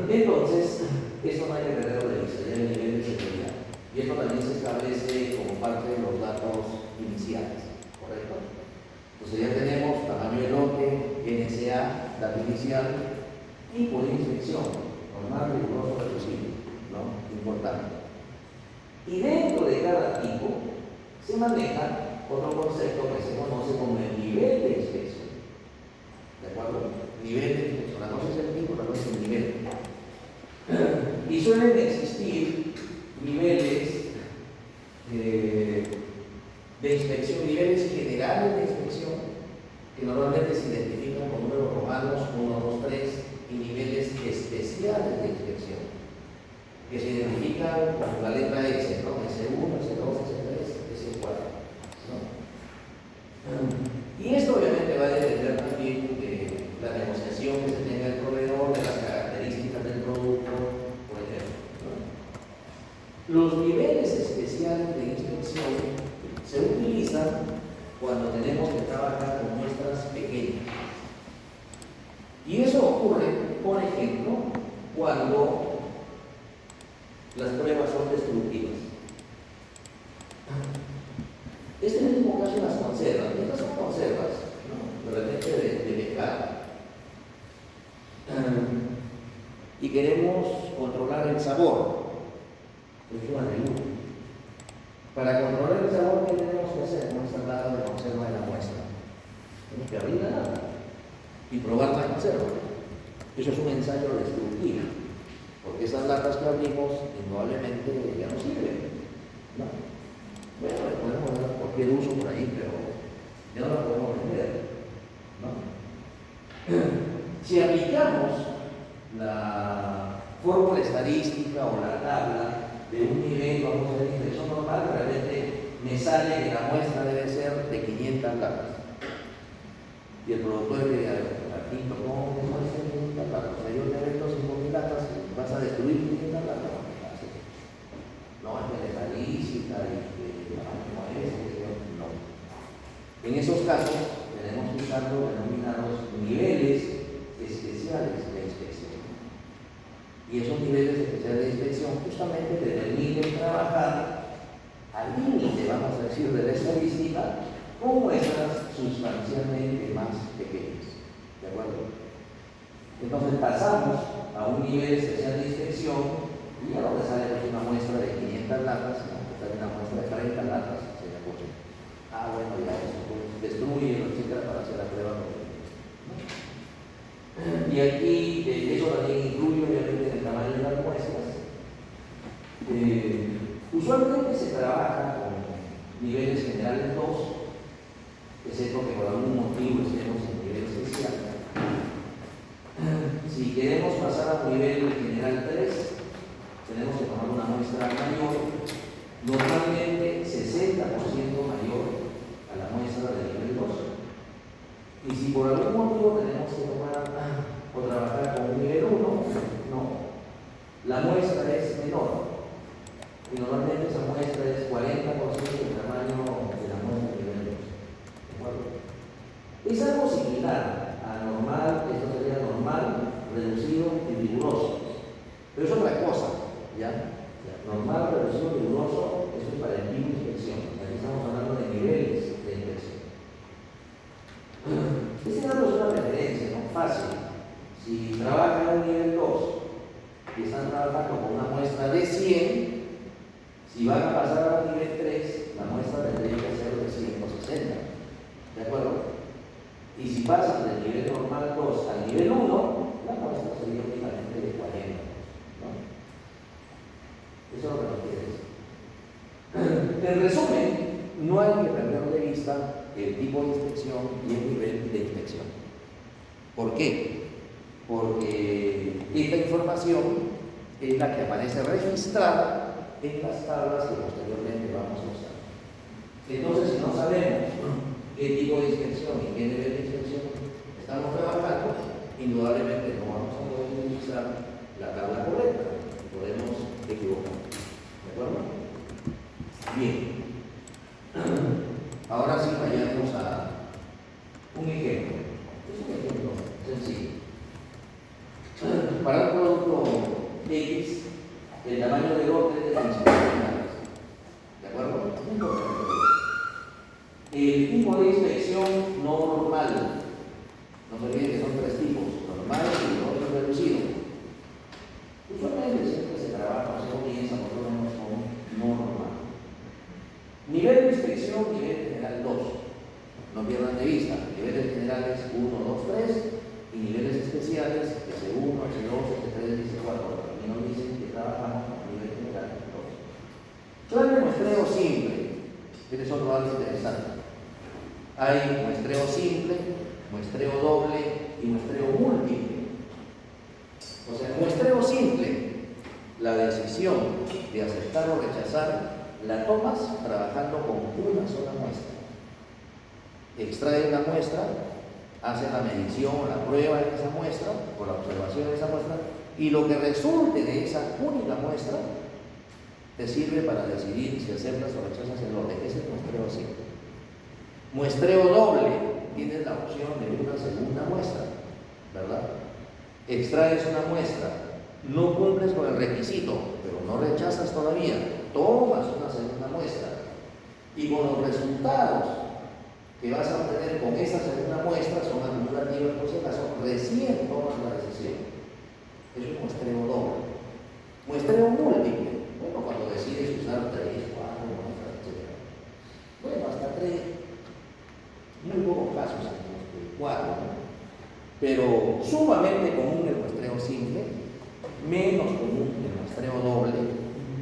Entonces, esto no hay que perderlo de vista, ya el nivel de seguridad. Y esto también se establece como parte de los datos iniciales, ¿correcto? Entonces ya tenemos tamaño de lote, NSA, dato inicial, tipo de inspección, normal, riguroso, reducido, ¿no? Importante. Y dentro de cada tipo se maneja otro concepto que se conoce como el nivel de inspección. ¿De acuerdo? Nivel de inspección. La cosa es el tipo, la cosa es el nivel. Y suelen existir inician con la letra S, ¿no? S1, S2, S3, S4, ¿no? Y esto obviamente va a depender también de la negociación que se tenga el proveedor, de las características del producto, por ejemplo, ¿no? Los niveles especiales de inspección se utilizan cuando tenemos que trabajar con muestras pequeñas. Y eso ocurre, por ejemplo, cuando las pruebas son destructivas. Este es el mismo caso en las conservas. Estas son conservas, ¿no? De repente de pescado. Y queremos controlar el sabor. Es una pregunta. Para controlar el sabor, ¿qué tenemos que hacer? Muestra nada de conserva de la muestra. Tenemos que abrir la lata y probar la conserva. Eso es un ensayo destructivo, porque esas latas que abrimos indudablemente ya no sirven, ¿no? Bueno, le podemos dar cualquier uso por ahí, pero ya no la podemos vender, ¿no? Si aplicamos la fórmula estadística o la tabla de un nivel, vamos a decir, de inspección normal, realmente me sale que la muestra debe ser de 500 latas. Y el productor le dice, aquí no muestra 500 latas, o sea, yo te vendo 5.000 latas y vas a destruir 500 latas. No, es que la lícita y no es, no. En esos casos tenemos que usar los denominados niveles especiales de inspección. Y esos niveles especiales de inspección justamente te permiten trabajar al límite, vamos a decir, de la estadística con muestras sustancialmente más pequeñas. ¿De acuerdo? Entonces pasamos a un nivel especial de inspección y ya no te sale una muestra de 500 latas, sino que sale una muestra de 40 latas, se le ocurre. Ah, bueno, ya eso pues, destruye, etcétera, para hacer la prueba. Y aquí eso también incluye obviamente el tamaño de las muestras. Usualmente se trabaja con niveles generales 2, excepto que por algún motivo estemos en nivel especial. Si queremos pasar a un nivel general 3, tenemos que tomar una muestra mayor, normalmente 60% mayor a la muestra del nivel 2. Y si por algún motivo tenemos que tomar o trabajar con un nivel 1, no, la muestra es menor. Y normalmente esa muestra es 40% del tamaño de la muestra del nivel 2. Es algo similar a normal, esto sería normal, reducido y riguroso. Pero es otra cosa, ¿ya? Normal, reducido, riguroso, esto es para el tipo de inspección. Aquí estamos hablando de niveles de inspección. Este dato es una referencia, ¿no? Fácil. Si trabajan en un nivel 2 y están trabajando con una muestra de 100, si van a pasar a un nivel 3, la muestra tendría que ser de 160. ¿De acuerdo? Y si pasan del nivel normal 2 al nivel 1, la muestra sería únicamente de 40. ¿No? Eso es lo que nos quiere decir. En resumen, no hay que perder de vista el tipo de inspección y el nivel de inspección. ¿Por qué? Porque esta información es la que aparece registrada en las tablas que posteriormente vamos a usar. Entonces, si no sabemos qué tipo de inspección y qué nivel de inspección estamos trabajando, indudablemente no vamos a poder utilizar la tabla correcta, podemos equivocar. ¿De acuerdo? Bien. Ahora sí vayamos a un ejemplo. Es un ejemplo sencillo. Para un producto X, el tamaño de lote es de 25 unidades. ¿De acuerdo? El tipo de inspección no normal. No se olviden que son 3 tipos: normal y otro reducido. Usualmente siempre se trabaja, se comienza por lo menos con no normal. Nivel de inspección, nivel general 2. No pierdan de vista, niveles generales 1, 2, 3 y niveles especiales S1, S2, S3, S4. Aquí nos dicen que trabajamos con nivel general 2. Plan de muestreo simple. Este es otro algo interesante. Hay muestreo simple, muestreo doble y muestreo múltiple. O sea, en muestreo simple, la decisión de hacer aceptar o rechazar, la tomas trabajando con una sola muestra. Extrae una muestra, hace la medición, la prueba de esa muestra, o la observación de esa muestra, y lo que resulte de esa única muestra te sirve para decidir si aceptas o rechazas el lote. Ese es el muestreo simple. Muestreo doble, tienes la opción de una segunda muestra, ¿verdad? Extraes una muestra, no cumples con el requisito, pero no rechazas todavía, tomas una segunda muestra, y con los resultados que vas a obtener con esa segunda muestra, son acumulativos por si acaso, recién tomas la decisión. Es un muestreo doble. Muestreo múltiple, bueno, cuando decides usar 3, 4 muestras, etc. Bueno, hasta 3, muy pocos casos en los que 4, ¿no? Pero sumamente común el muestreo simple, menos común el muestreo doble,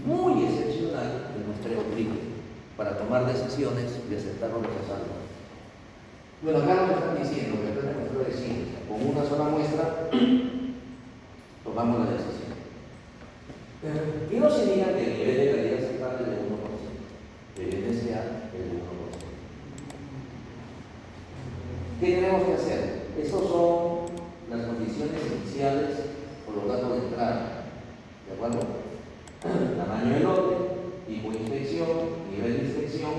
muy excepcional el muestreo triple, para tomar decisiones de aceptar o rechazar. Bueno, acá nos están diciendo que el muestreo de simple, con una sola muestra, tomamos la decisión. Y no se diga que el nivel de calidad aceptable es del 1%, el NSA es del 1%. ¿Qué tenemos que hacer? Estas son las condiciones iniciales por los datos de entrada. ¿De acuerdo? Tamaño del lote, tipo de inspección, nivel de inspección,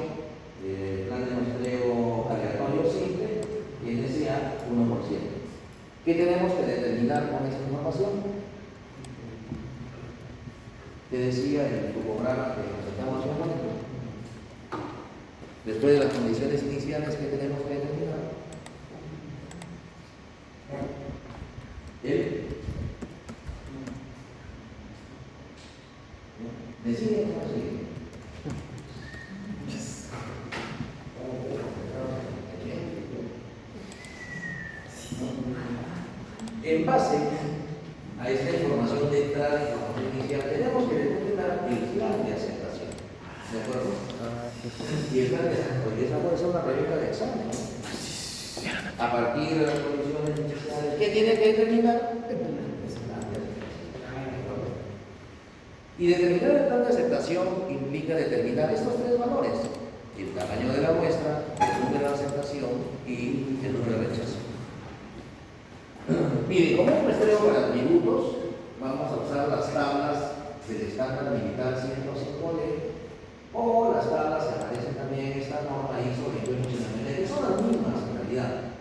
plan de muestreo aleatorio simple, NSA 1%. ¿Qué tenemos que determinar con esta información? Te decía en el topograma que presentamos hace un momento. Después de las condiciones iniciales que tenemos que determinar, decide o no sigue. En base a esta información de entrada, información inicial, tenemos que determinar el plan de aceptación. ¿De acuerdo? Y el plan de aceptación, esa puede ser una pregunta de examen, ¿no? A partir de las condiciones iniciales, ¿qué tiene que determinar? Y determinar el plan de aceptación implica determinar estos 3 valores: el tamaño de la muestra, el número de aceptación y el número de rechazo. Mire, como un muestreo para tributos, vamos a usar las tablas del estándar militar 105D o las tablas que aparecen también en esta norma ISO 289, que son las mismas en realidad.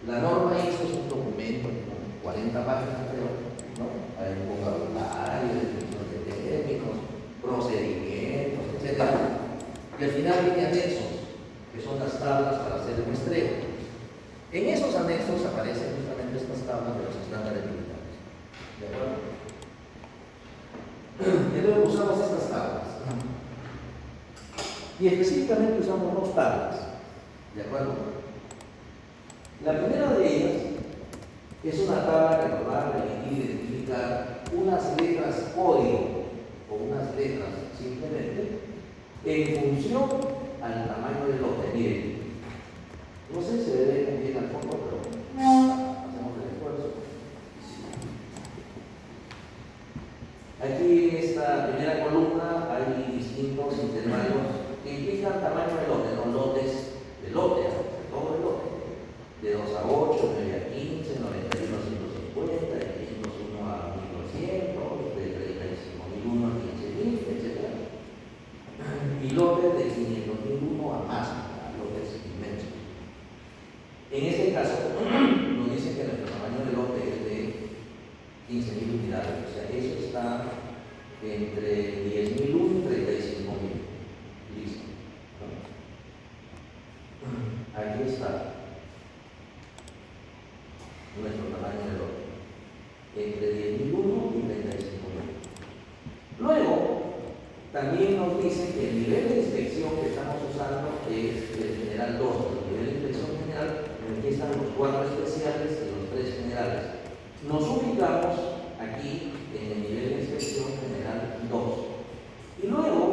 La norma ISO es un documento con 40 páginas, creo, ¿no? Hay un vocabulario, definición de términos, procedimientos, etc. Y al final viene anexos, que son las tablas para hacer el muestreo. En esos anexos aparecen justamente estas tablas de los estándares militares. ¿De acuerdo? Entonces usamos estas tablas. Y específicamente usamos 2 tablas. ¿De acuerdo? La primera de ellas es una tabla que nos va a permitir identificar unas letras código o unas letras simplemente en función al tamaño del lote. Miren, no sé si se ve bien al fondo, pero hacemos el esfuerzo. Aquí en esta primera columna hay distintos intervalos que implican tamaño de lote, los lotes de lote, todo el lote, de 2 a 8, 9 a 15, 91 a 150, de 501 a 1200, de 35.001 a 15.000, etc. Y lotes de 500.001 a más, a lotes inmensos. En este caso, nos dice que nuestro tamaño de lote es de 15.000 unidades, o sea, eso está entre 10.001 y 35.000. Listo. Aquí está nuestro tamaño de lote, entre 10.001 y 35.000. Luego, también nos dice que el nivel de inspección que estamos usando es el general 2, el nivel de inspección general. Aquí están los 4 especiales y los 3 generales. Nos ubicamos aquí en el nivel de inspección general 2. Y luego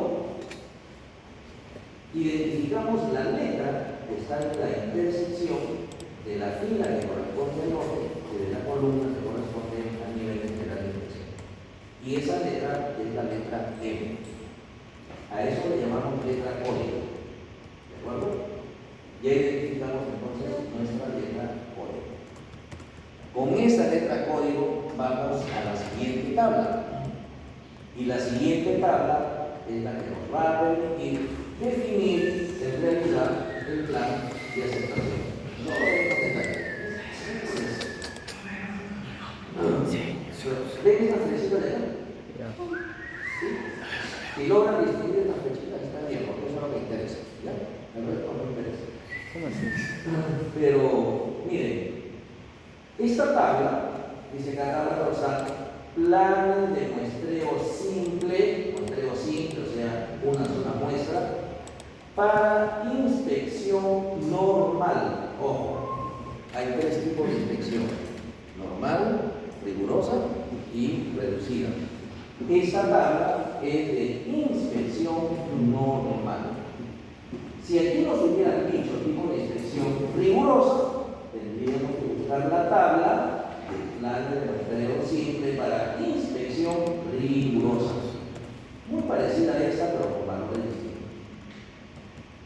identificamos la letra que está en la intersección de la fila que corresponde al lote y de la columna que corresponde al nivel general de inspección. Y esa letra es la letra M. letra código. ¿De acuerdo? Ya identificamos entonces nuestra letra código. Con esa letra código vamos a la siguiente tabla. Y la siguiente tabla es la que nos va a permitir definir en realidad el plan de aceptación. No lo vemos detalles. ¿Ven estas flechitas de acá? ¿Sí? Si logran distinguir estas flechitas está bien, porque eso no me interesa. ¿Ya? El resto no me interesa. Pero, miren, esta tabla dice que acá va a usar planes de muestreo simple, o sea, una sola muestra, para inspección normal. Ojo, hay tres tipos de inspección: normal, rigurosa y reducida. Esta tabla es de inspección normal. Si aquí nos hubieran dicho tipo de inspección rigurosa, tendríamos que buscar la tabla de planes de muestreo simple para inspección rigurosa. Muy parecida a esta, pero con valores distintos.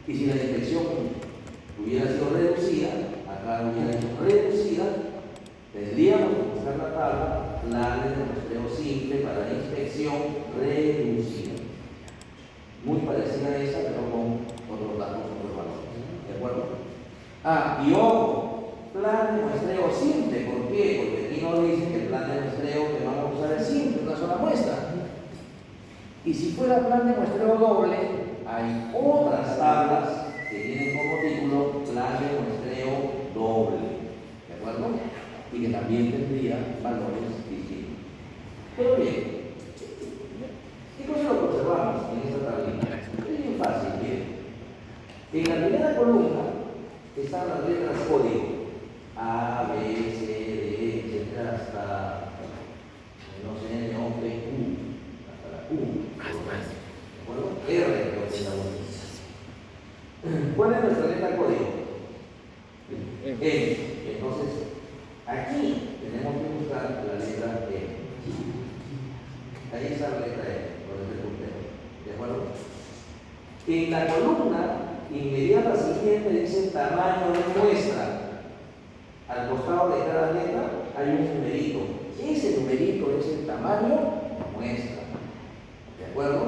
Y si la inspección hubiera sido reducida, acá hubiera sido reducida, tendríamos que buscar la tabla planes de muestreo simple para inspección reducida. Muy parecida a esta, pero con otros datos, otros valores. ¿De acuerdo? Y ojo, plan de muestreo simple. ¿Por qué? Porque aquí nos dice que el plan de muestreo que vamos a usar es simple, una sola muestra. Y si fuera plan de muestreo doble, hay otras tablas que tienen como título plan de muestreo doble. ¿De acuerdo? Y que también tendría valores distintos. Pero bien, ¿qué cosa lo observamos en esta tablita? Es bien fácil, miren. En la primera columna están las letras código A, B, C, D, etcétera, hasta no sé, N, O, P, Q, hasta la Q. ¿De acuerdo? R, creo que es la última. ¿Cuál es nuestra letra código? M. Entonces, aquí tenemos que buscar la letra M. Ahí está la letra M, por el puntero. ¿De acuerdo? En la columna inmediata siguiente dice tamaño de muestra. Al costado de cada letra hay un numerito. Ese numerito es el tamaño de muestra. ¿De acuerdo?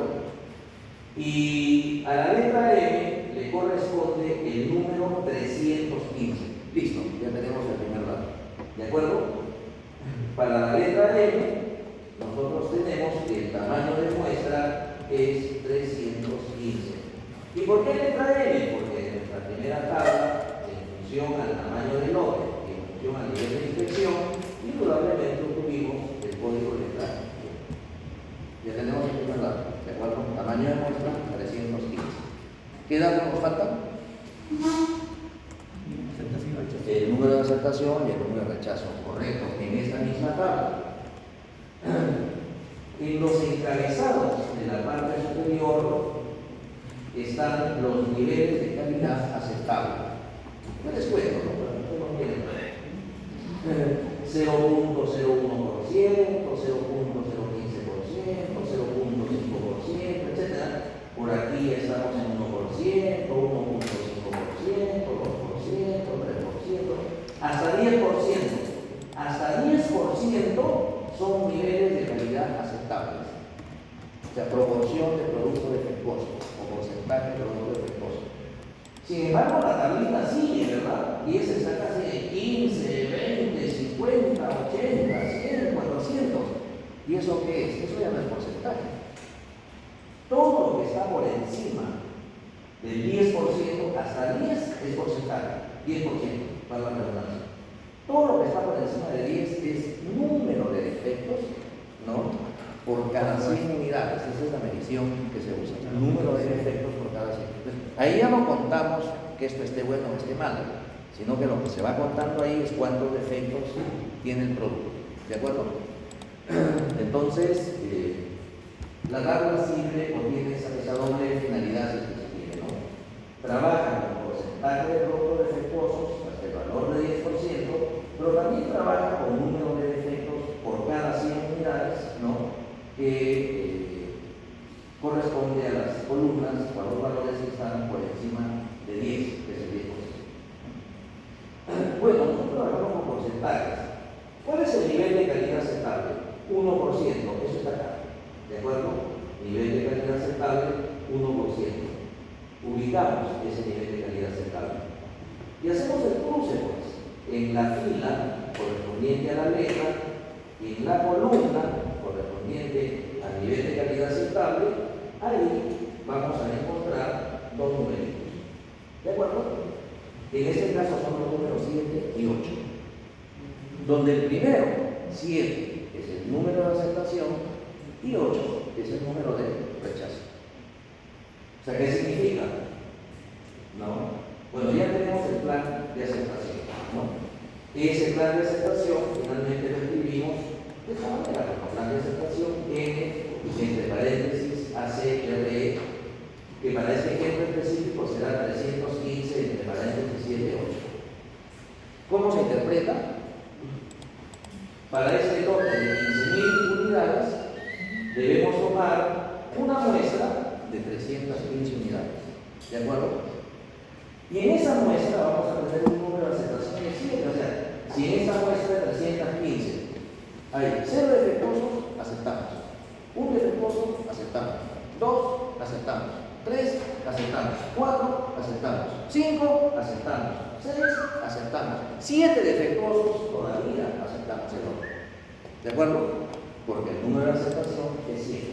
Y a la letra M le corresponde el número 315. Listo, ya tenemos el primer dato. ¿De acuerdo? Para la letra M, nosotros tenemos que el tamaño de muestra es 315. ¿Y por qué letra M? Porque en nuestra primera tabla, en función al tamaño del lote y en función al nivel de inspección, indudablemente obtuvimos el código letra M. Ya tenemos el primer dato, ¿de acuerdo? Tamaño de muestra 315. ¿Qué datos nos faltan? El número de aceptación y el número de rechazo, correcto, en esta misma tabla. En los encabezados de la parte superior están los niveles de calidad aceptables. Yo les cuento, ¿no? Para que ustedes lo entiendan. 0.01%, 0.015%, 0.5%, etc. Por aquí estamos en 1%, 1.5%, 2%, 3%, hasta 10%. Hasta 10% son niveles de calidad aceptables. O sea, proporción de producto defectuoso o porcentaje de producto defectuoso. Sin embargo, la tablita sigue, ¿verdad? Y esa está casi de 15, 20, 50, 80, 100, 400. ¿Y eso qué es? Eso ya no es porcentaje. Todo lo que está por encima del 10%, hasta 10 es porcentaje. 10%, para la redundancia. Todo lo que está por encima de 10 es número de defectos, ¿no? Por cada 100 unidades. Esa es la medición que se usa. El número de defectos por cada 100. Entonces, ahí ya no contamos que esto esté bueno o esté mal, sino que lo que se va contando ahí es cuántos defectos tiene el producto. ¿De acuerdo? Entonces, la tabla sirve o tiene esa doble finalidad, si se quiere, ¿no? Trabaja con porcentaje de productos defectuosos hasta el valor de 10%, pero también trabaja con número de defectos por cada 100 unidades, ¿no? Que corresponde a las columnas o a los valores eso está acá, ¿de acuerdo? Nivel de calidad aceptable, 1%. Ubicamos ese nivel de calidad aceptable. Y hacemos el cruce, pues, en la fila correspondiente a la letra y en la columna correspondiente al nivel de calidad aceptable. Ahí vamos a encontrar dos numeritos. ¿De acuerdo? En este caso son los números 7 y 8. Donde el primero, 7, es el número de aceptación y 8 es el número de rechazo. O sea, ¿qué significa? ¿No? Bueno, ya tenemos el plan de aceptación, ¿no? Ese plan de aceptación finalmente lo escribimos de esta manera, como plan de aceptación N, entre paréntesis ACRE, que para este ejemplo específico será 315 entre paréntesis 7, 8. ¿Cómo se interpreta? Para este lote de 15.000 unidades debemos tomar una muestra de 315 unidades. ¿De acuerdo? Y en esa muestra vamos a tener un número de aceptación de 7. O sea, si en esa muestra de 315 hay 0 defectuosos, aceptamos. 1 defectuoso, aceptamos. 2, aceptamos. 3, aceptamos. 4, aceptamos. 5, aceptamos. 6, aceptamos. 7 defectuosos, todavía aceptamos el otro. ¿De acuerdo? Porque el número de aceptación es 7.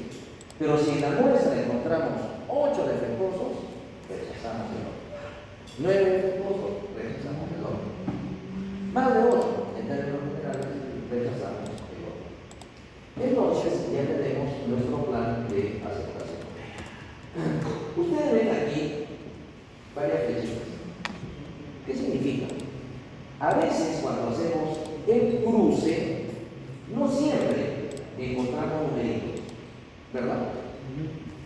Pero si en la muestra encontramos 8 defectuosos, rechazamos el otro. 9 defectuosos, rechazamos el otro. Más de 8, en términos generales, rechazamos el otro. Entonces, ya tenemos nuestro plan de aceptación. Ustedes ven aquí varias flechitas. ¿Qué significa? A veces, cuando hacemos el cruce, no siempre encontramos numeritos, ¿verdad?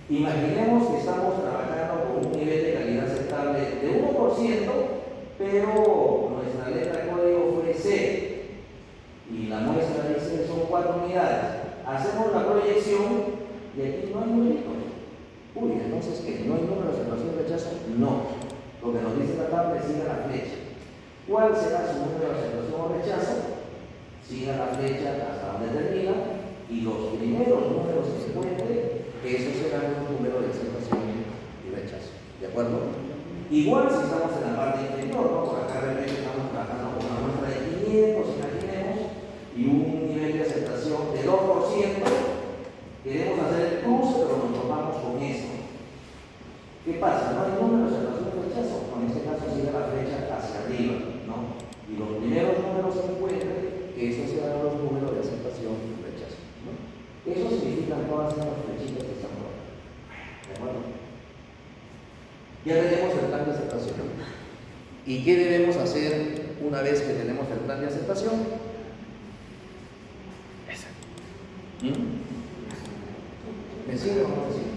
Imaginemos que estamos trabajando con un nivel de calidad aceptable de 1%, pero nuestra letra de código fue C y la muestra dice son 4 unidades. Hacemos la proyección y aquí no hay numeritos. Uy, entonces, ¿qué? ¿No hay número de aceptación y rechazo? No. Lo que nos dice la tabla es siga la flecha. ¿Cuál será su número de aceptación o rechazo? Siga la flecha hasta donde termina y los primeros números que se encuentren, esos serán los números de aceptación y rechazo. ¿De acuerdo? Igual si estamos en la parte inferior, ¿no? Por acá de repente estamos trabajando con una muestra de 500, imaginemos, y un nivel de aceptación de 2%, queremos hacer el cruce, pero nos topamos con esto. ¿Qué pasa? No hay número de aceptación y rechazo. En este caso sigue la flecha hacia arriba, ¿no? Y los primeros números que se encuentren, esos serán los números de aceptación y rechazo, ¿no? Eso significa todas estas flechitas que están por acá. ¿De acuerdo? Ya tenemos el plan de aceptación. ¿Y qué debemos hacer una vez que tenemos el plan de aceptación? ¿Me sigue o no me sigue?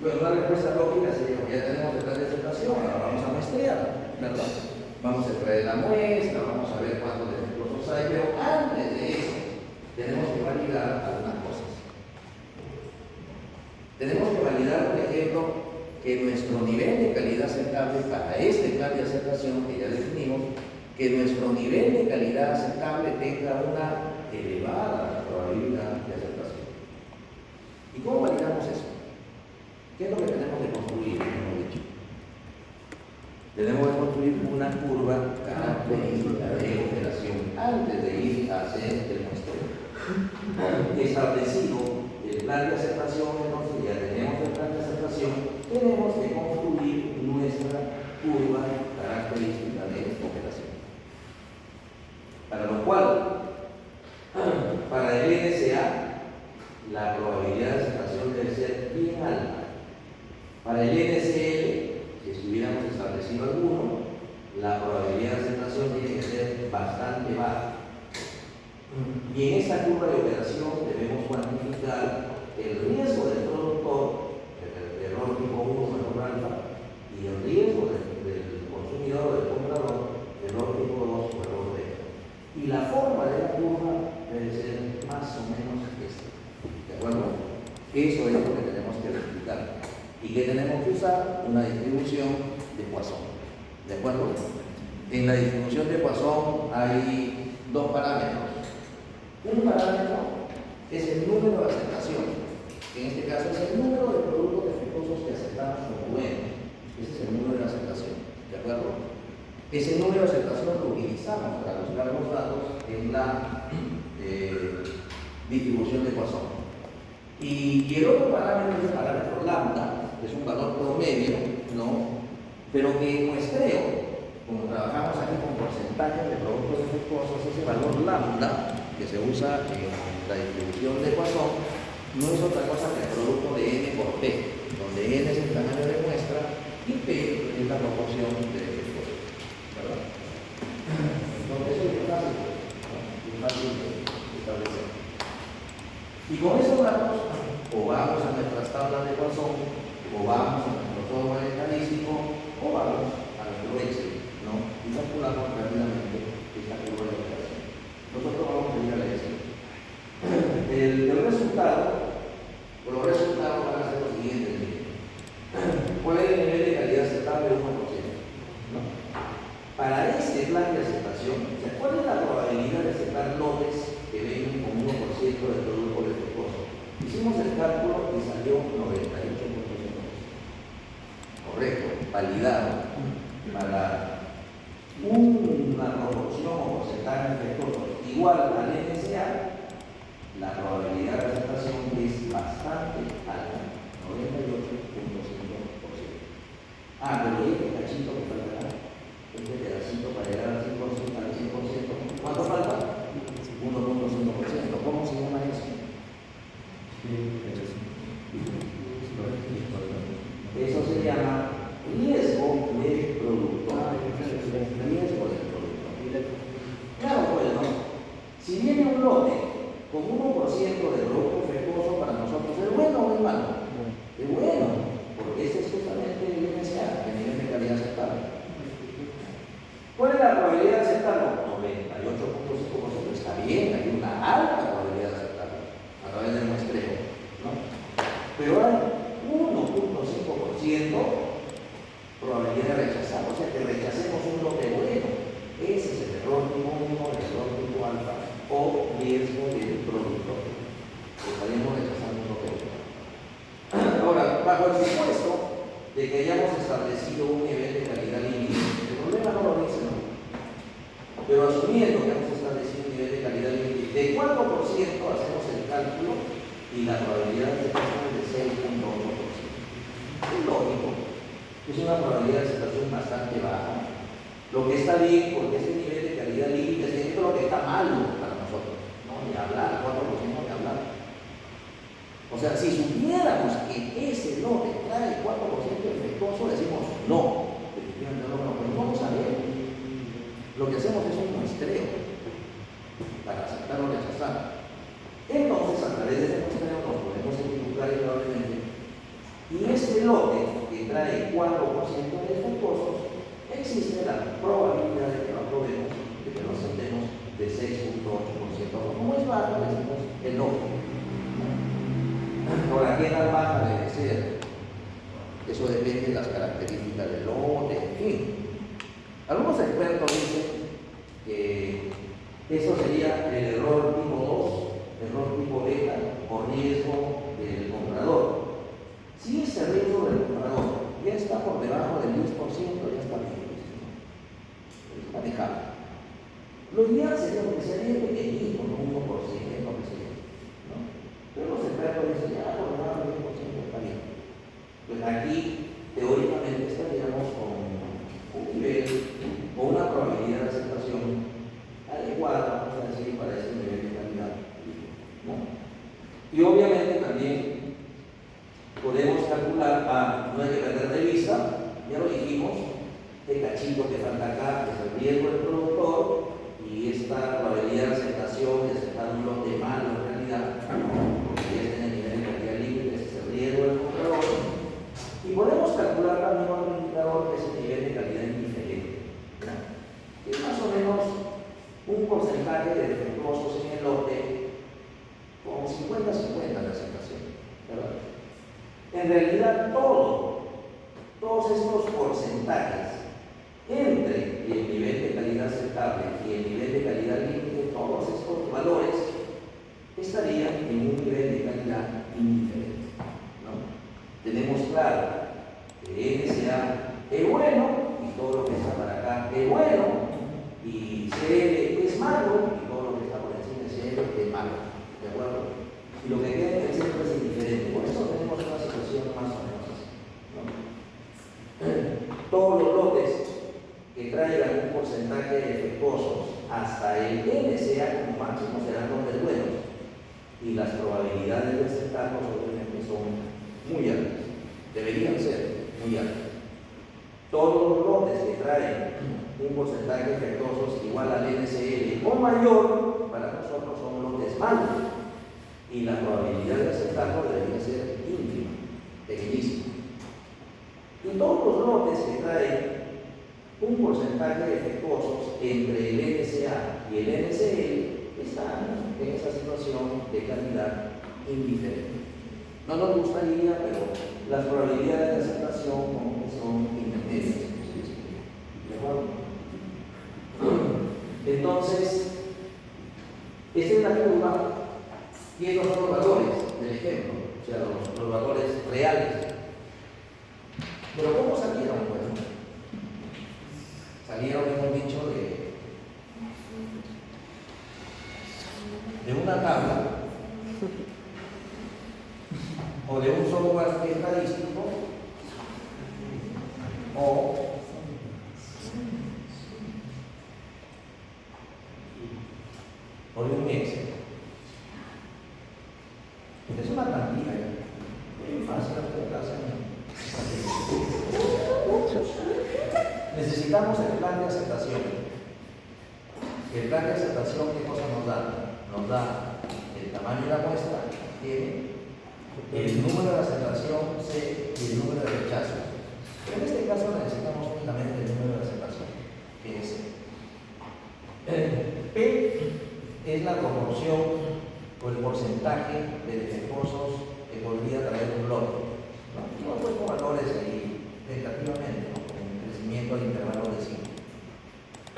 Bueno, la respuesta lógica sería: ya tenemos el plan de aceptación, ahora vamos a muestrear, ¿verdad? Vamos a traer la muestra, vamos a ver cuántos defectuosos hay, pero antes de eso tenemos que validar algunas cosas. Tenemos que validar, por ejemplo, que nuestro nivel de calidad aceptable para este plan de aceptación que ya definimos, que nuestro nivel de calidad aceptable tenga una elevada probabilidad de aceptación. ¿Y cómo validamos eso? ¿Qué es lo que tenemos que construir? Hemos dicho. Tenemos que construir una curva característica de operación antes de ir a hacer el muestreo. Establecido el plan de aceptación, entonces ya tenemos el plan de aceptación, tenemos que construir nuestra curva característica de operación. Para lo cual, para el NSA, la probabilidad de aceptación debe ser bien alta. Para el NSL, si hubiéramos establecido alguno, la probabilidad de aceptación tiene que ser bastante baja. Y en esta curva de operación debemos cuantificar el riesgo del productor, el error tipo 1, error alfa, y el riesgo del consumidor o del comprador, error tipo 2 o error beta. Y la forma de la curva debe ser más o menos esta. ¿De acuerdo? Eso es lo que tenemos que verificar. ¿Y qué tenemos que usar? Una distribución de Poisson. ¿De acuerdo? En la distribución de Poisson hay dos parámetros. Un parámetro es el número de aceptación. En este caso es el número de productos defectuosos que aceptamos como buenos. Ese es el número de aceptación. ¿De acuerdo? Ese número de aceptación lo utilizamos para buscar los datos en la distribución de Poisson. Y el otro parámetro es el parámetro lambda, que es un valor promedio, ¿no? Pero que en muestreo, como trabajamos aquí con porcentajes de productos defectuosos, ese valor lambda que se usa en la distribución de Poisson no es otra cosa que el producto de N por P, donde N es el tamaño de muestra y P es la proporción de defectuosos, ¿verdad? Entonces eso es fácil, ¿no? Es fácil de establecer. Y con esos datos, o vamos a nuestras tablas de Poisson, o vamos a nuestro software estadístico, o vamos a nuestro Excel, ¿no? Y calculamos rápidamente esta curva de operación. Nosotros vamos a ir a la Excel. El resultado, o los resultados van a ser los siguientes. ¿Cuál es el nivel de calidad aceptable de 1%? ¿No? Para este plan de aceptación, ¿cuál es la probabilidad de aceptar lotes que vengan con 1% de producto defectuoso? Hicimos el cálculo y salió 98%. Correcto, validado. Para una proporción o porcentaje defectuoso igual al NSA, la probabilidad de aceptación es bastante alta, 98.5%. Pero ¿y este cachito que falta? Este pedacito para llegar al 100%, ¿cuánto falta? 1.5%. ¿Cómo se llama eso? Eso se llama riesgo del producto. Riesgo del producto. Claro, pues, ¿no? Si viene un lote con 1% de producto defectuoso, para nosotros es bueno o es malo. Es bueno, porque ese es justamente el NSA, el nivel de calidad aceptable. ¿Cuál es la probabilidad de aceptarlo? 98.5%. Está bien, hay una alta probabilidad de aceptarlo a través del muestreo, ¿no? Pero hay 1.5% probabilidad de rechazar, o sea que rechacemos un lote bueno. Ese es el error tipo 1, el error tipo alfa o riesgo del producto. Estaremos rechazando un lote bueno. Ahora, bajo el supuesto de que hayamos establecido un nivel de calidad límite, el problema no lo dice, ¿no? Pero asumiendo que hemos establecido un nivel de calidad límite, ¿de cuánto por ciento hacemos el cálculo? Y la probabilidad de aceptación es de 6.1%. Es lógico, es una probabilidad de aceptación bastante baja. Lo que está bien, porque ese nivel de calidad límite es lo que está malo para nosotros. No, ni hablar, 4% ni hablar. O sea, si supiéramos que ese lote trae 4% defectuoso, decimos no, definitivamente no, pero no lo sabemos. Lo que hacemos es un muestreo para aceptar o rechazar. Entonces, a través de ese muestreo nos podemos equivocar probablemente. Y este lote que trae 4% de defectuosos, existe la probabilidad de que lo aprobemos, de que lo aceptemos de 6.8%. Como es bajo, decimos el no. Ahora, ¿qué tan baja debe ser? Eso depende de las características del lote, en fin. Algunos expertos dicen que eso sería el error tipo 2, error tipo beta o riesgo del comprador. Si ese riesgo del comprador ya está por debajo del 10%, ya está bien, es manejable. Lo ideal sería que sea bien pequeñito, no 1%, que sea, ¿no? Pero los expertos dicen, ya por debajo del 10% está bien. Pues aquí, teóricamente, estaríamos con un nivel o una probabilidad de aceptación adecuada, vamos a decir, para ese nivel de calidad, ¿no? Y obviamente también podemos calcular, no hay que perder de vista, ya lo dijimos, este cachito que falta acá es el riesgo del productor y esta probabilidad de aceptación de aceptar un lote malo en realidad, porque ya está en el nivel de calidad límite, ese es el riesgo del comprador. Y podemos calcular también otro indicador que es el nivel de calidad indiferente, que es más o menos un porcentaje de defectuosos en el lote con 50-50 de aceptación, ¿verdad? En realidad todos estos porcentajes entre el nivel de calidad aceptable y el nivel de calidad límite, todos estos valores estarían en un nivel de calidad indiferente, ¿no? Tenemos claro que NSA es bueno y todo lo que está para acá es bueno, y CL es malo y todo lo que está por encima de CL es malo, ¿de acuerdo? Y lo que queda en el centro es indiferente. Por eso tenemos una situación más o menos así, ¿no? Todos los lotes que traigan un porcentaje defectuosos hasta el NSA como máximo serán lotes buenos, y las probabilidades de aceptarlos obviamente son muy altas, deberían ser muy altas. Todos los lotes que traen un porcentaje defectuosos igual al NSL o mayor, para nosotros son lotes malos, y la probabilidad de aceptarlo debería ser ínfima, pequeñísima. Y todos los lotes que traen un porcentaje defectuosos entre el NSA y el NSL están en esa situación de calidad indiferente. No nos gustaría, pero las probabilidades de aceptación son intermedias. ¿De acuerdo? Entonces, esta es la curva. Y estos son los valores del ejemplo, o sea, los valores reales. Pero ¿cómo salieron? Bueno, salieron, hemos dicho, de una tabla o de un software estadístico o de un Excel. Es una plantilla, muy fácil de necesitamos el plan de aceptación. El plan de aceptación, ¿qué cosa nos da? Nos da el tamaño de la muestra, N, el número de aceptación, C, y el número de rechazo. Pero en este caso necesitamos únicamente el número de aceptación, que es C. P es la proporción o el porcentaje de defectuosos que podría traer un lote. Aquí hemos puesto valores ahí tentativamente, ¿no? Con un crecimiento al intervalo de 5.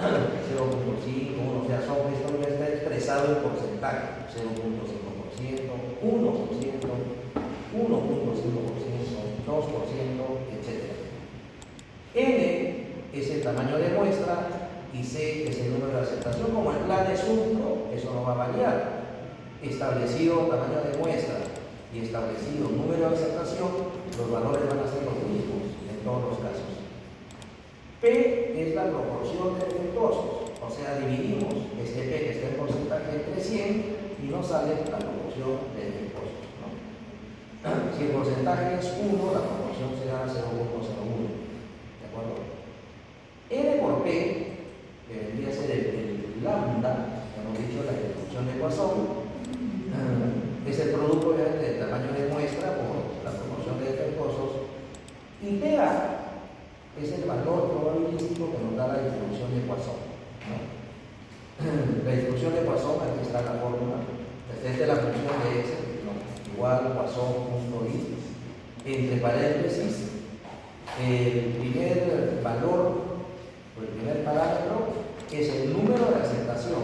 0.5, 1, o sea, esto ya está expresado en porcentaje: 0.5%, 1%, 1.5%, 2%, etc. N es el tamaño de muestra y C es el número de aceptación. Como el plan es único, eso no va a variar. Establecido tamaño de muestra y establecido número de aceptación, los valores van a ser los mismos en todos los casos. P es la proporción de defectuosos, o sea, dividimos este P que está en porcentaje entre 100 y nos sale la proporción de defectuosos, ¿no? Si el porcentaje es 1, la proporción será 0.01, ¿de acuerdo? N por P, que vendría a ser el lambda, hemos dicho la distribución de Poisson, es el producto obviamente del tamaño de muestra por la proporción de defectuosos, y PA es el valor probabilístico que nos da la distribución de Poisson, ¿no? La distribución de Poisson, aquí está la fórmula, esta es la función de Excel, ¿no? Igual Poisson.i, entre paréntesis, el primer valor o el primer parámetro es el número de aceptación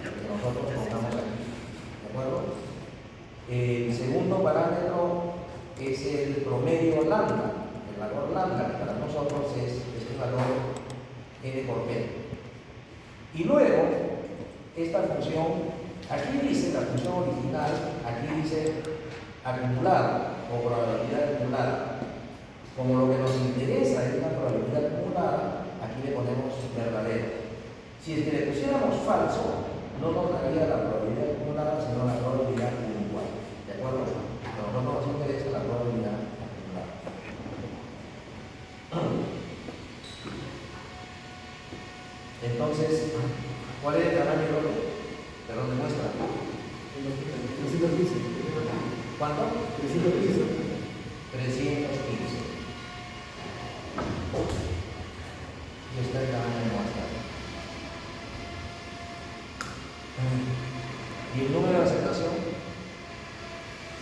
que nosotros pongamos aquí. ¿De acuerdo? El segundo parámetro es el promedio lambda, el valor lambda, que para nosotros es este valor N por P. Y luego, esta función, aquí dice la función original, aquí dice acumulado o probabilidad acumulada. Como lo que nos interesa es la probabilidad acumulada, aquí le ponemos verdadero. Si es que le pusiéramos falso, no nos daría la probabilidad acumulada, sino la probabilidad igual. ¿De acuerdo? Pero no nos interesa la probabilidad acumulada. Entonces, ¿cuál es el tamaño del lote? ¿Perdón, de muestra? 315. ¿Cuánto? 315. 315. Y está el tamaño de muestra. ¿Y el número de aceptación?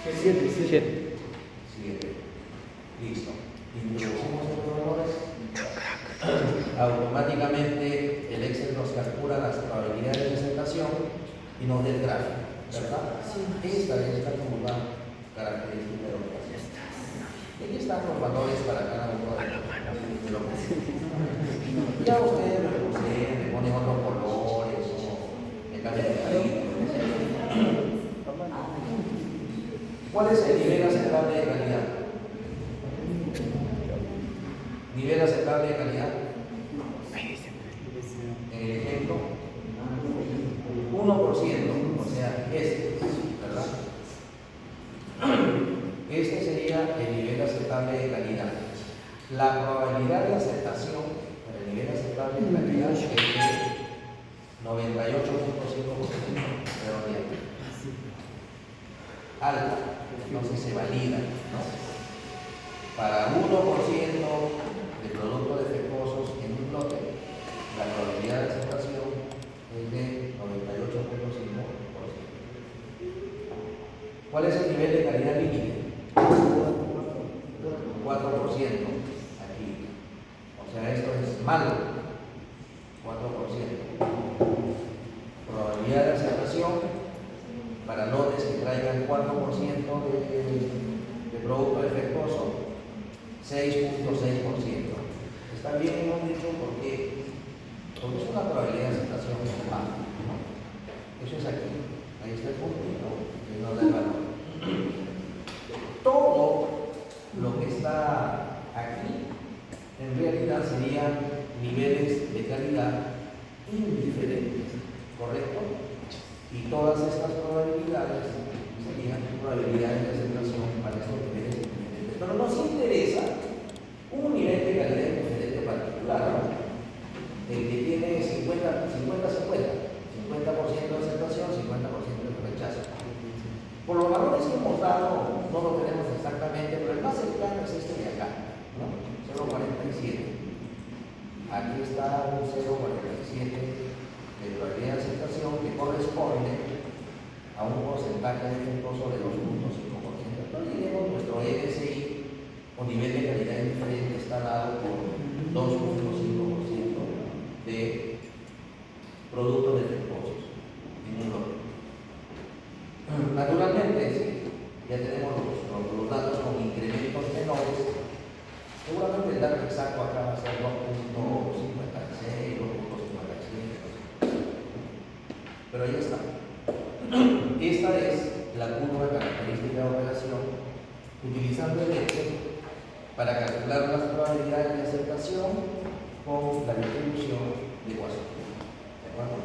7. 7. Listo. Introducimos estos valores. Automáticamente descubra las probabilidades de aceptación y nos dé el gráfico, ¿verdad? Esta es como la característica de la operación. Y aquí están los valores para cada uno de los. Ya ustedes lo conocen, le ponen otros colores, o le cambian de cariño. ¿Cuál es el nivel aceptable de calidad? Nivel aceptable de calidad. En el ejemplo, 1%, o sea, ¿verdad? Este sería el nivel aceptable de calidad. La probabilidad de aceptación para el nivel aceptable de calidad es de 98.5% redondeado. Alta, entonces se valida, ¿no? Para 1% de productos defectuosos en un lote, la probabilidad de aceptación es de 98.5%. ¿Cuál es el nivel de calidad límite? 4% aquí. O sea, esto es malo. 4%. Probabilidad de aceptación para lotes que traigan 4% de producto defectuoso, 6.6%. Está bien, hemos dicho, porque es una probabilidad de aceptación normal, ¿no? Eso es aquí. Ahí está el puntito que nos da el valor. Todo lo que está aquí en realidad serían niveles de calidad indiferentes, ¿correcto? Y todas estas probabilidades serían probabilidades de aceptación para estos niveles indiferentes. Pero nos interesa un nivel de calidad indiferente particular, ¿no? El que tiene 50% de aceptación, 50% de rechazo. Por los valores que hemos dado, no lo tenemos exactamente, pero el más cercano es este de acá, ¿no? 0.47. Aquí está un 0.47 de probabilidad de aceptación que corresponde a un porcentaje defectuoso de 2.5%. Entonces, diremos nuestro ESI o nivel de calidad indiferente está dado por 2.5% de productos defectuosos en un lote. Naturalmente, sí, ya tenemos los datos con incrementos menores. Seguramente el dato exacto acá va a ser 2.56, 2.57. Pero ahí está. Esta es la curva característica de operación utilizando el Excel para calcular las probabilidades de aceptación con la distribución de Poisson. ¿De acuerdo?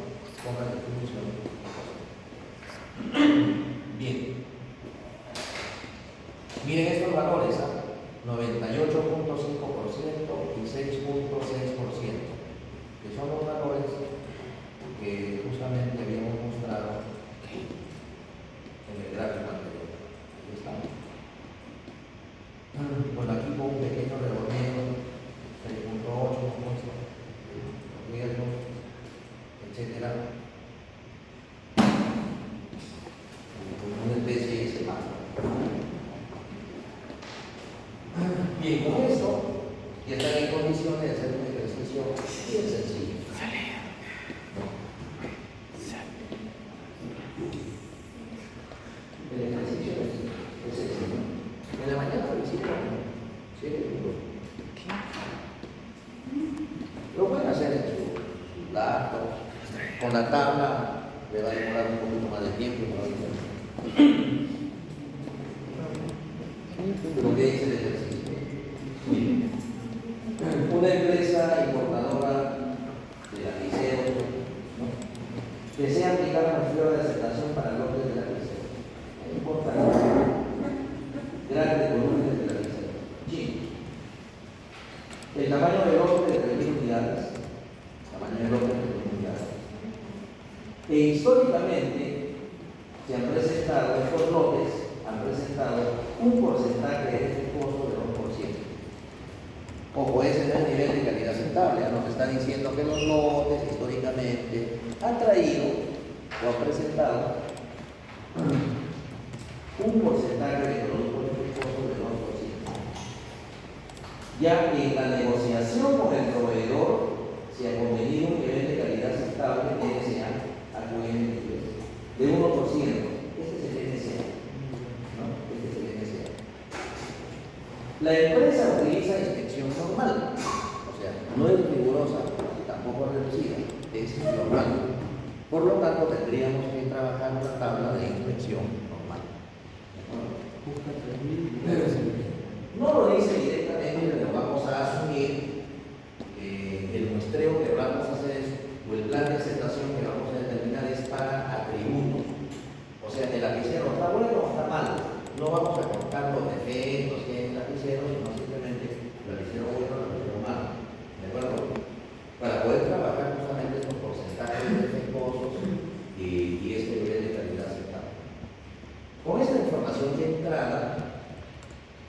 Con la distribución de Poisson. Bien. Miren estos valores, 98.5% y 6.6%, que son los valores que justamente habíamos mostrado en el gráfico anterior. Ahí está. Bueno, aquí con un pequeño redondeo, 6.8, riesgos, etcétera. Una especie de semáforo. Bien, con esto ya están en condiciones de hacer un ejercicio bien sencillo. El ejercicio es sencillo. En la mañana lo hicieron 7 minutos. Lo pueden hacer en su laptop, con la tabla, le va a demorar un poquito más de tiempo. Lo que dice el ejercicio. Una empresa importadora de lapiceros, ¿no?, desea aplicar una prueba de aceptación para lotes de lapiceros. Importa grandes volúmenes de lapiceros chinos. El tamaño del lote de 3.000 unidades. E históricamente se han presentado, estos lotes han presentado un porcentaje defectuoso de 2%. Ojo, ese no es el nivel de calidad aceptable. Nos está diciendo que los lotes históricamente han traído o han presentado un porcentaje de producto defectuoso de 2%. Ya en la negociación con el proveedor si ha convenido un nivel de calidad aceptable, NSA, acude en inglés, de 1%. Este es el NSA, ¿no? Este es el NSA. La empresa utiliza inspección normal, o sea, no es rigurosa, tampoco reducida, es normal. Por lo tanto, tendríamos que trabajar una tabla de inspección normal. No lo dice directamente, pero vamos a asumir el muestreo que vamos a hacer o el plan de aceptación que vamos a determinar es para atributos. O sea, que el lapicero está bueno o está mal. No vamos a contar los defectos que hay en el lapicero, sino simplemente lapicero bueno o lapicero malo. ¿De acuerdo? Para poder trabajar justamente estos porcentajes defectuosos y este nivel de calidad aceptable. Con esta información de entrada,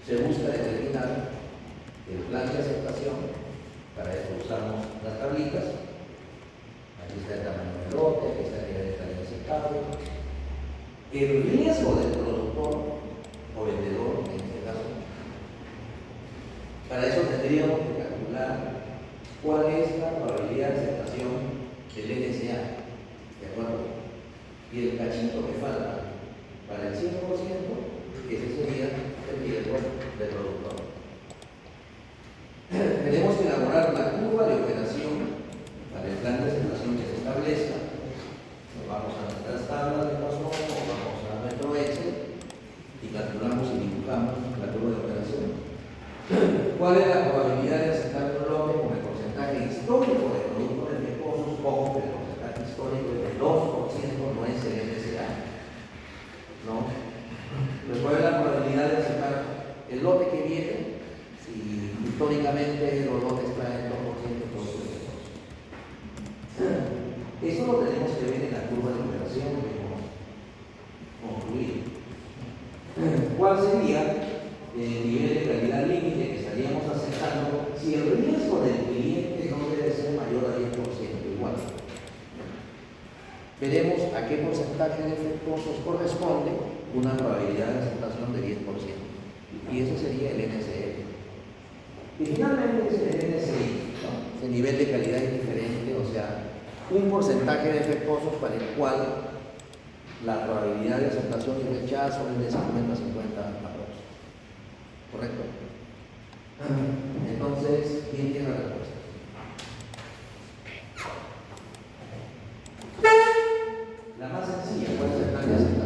se busca determinar el plan de aceptación. Para eso usamos las tablitas. Aquí está el tamaño del lote, aquí está el nivel de calidad aceptable. El riesgo del productor o vendedor, en este caso. Para eso tendríamos que calcular cuál es la probabilidad de aceptación del NSA. ¿De acuerdo? Y el cachito que falta para el 100%, ese sería el riesgo del productor. Tenemos que elaborar la curva de operación para el plan de aceptación que se establezca. Nos vamos a nuestras tablas de paso, o vamos a nuestro Excel y calculamos y dibujamos la curva de operación. ¿Cuál es la probabilidad de aceptar un lote con el porcentaje histórico de productos defectuosos? Ojo, que el porcentaje histórico es del 2%, no es el NSA. ¿No? Pues, ¿cuál es la probabilidad de aceptar el lote que viene? Si históricamente los lotes traen 2% de productos defectuosos. Eso lo tenemos que ver en la curva de operación que hemos concluido. ¿Cuál sería el nivel de calidad límite que estaríamos aceptando si el riesgo del cliente no debe ser mayor a 10%? Igual. Veremos a qué porcentaje de defectuosos corresponde una probabilidad de aceptación de 10%. Y eso sería el NSL. Y finalmente es el NSI, ¿no? Ese nivel de calidad es diferente, o sea, un porcentaje de defectuosos para el cual la probabilidad de aceptación y rechazo es de 50-50 aprox. ¿Correcto? Entonces, ¿quién tiene la respuesta? La más sencilla, ¿cuál es el plan de aceptación?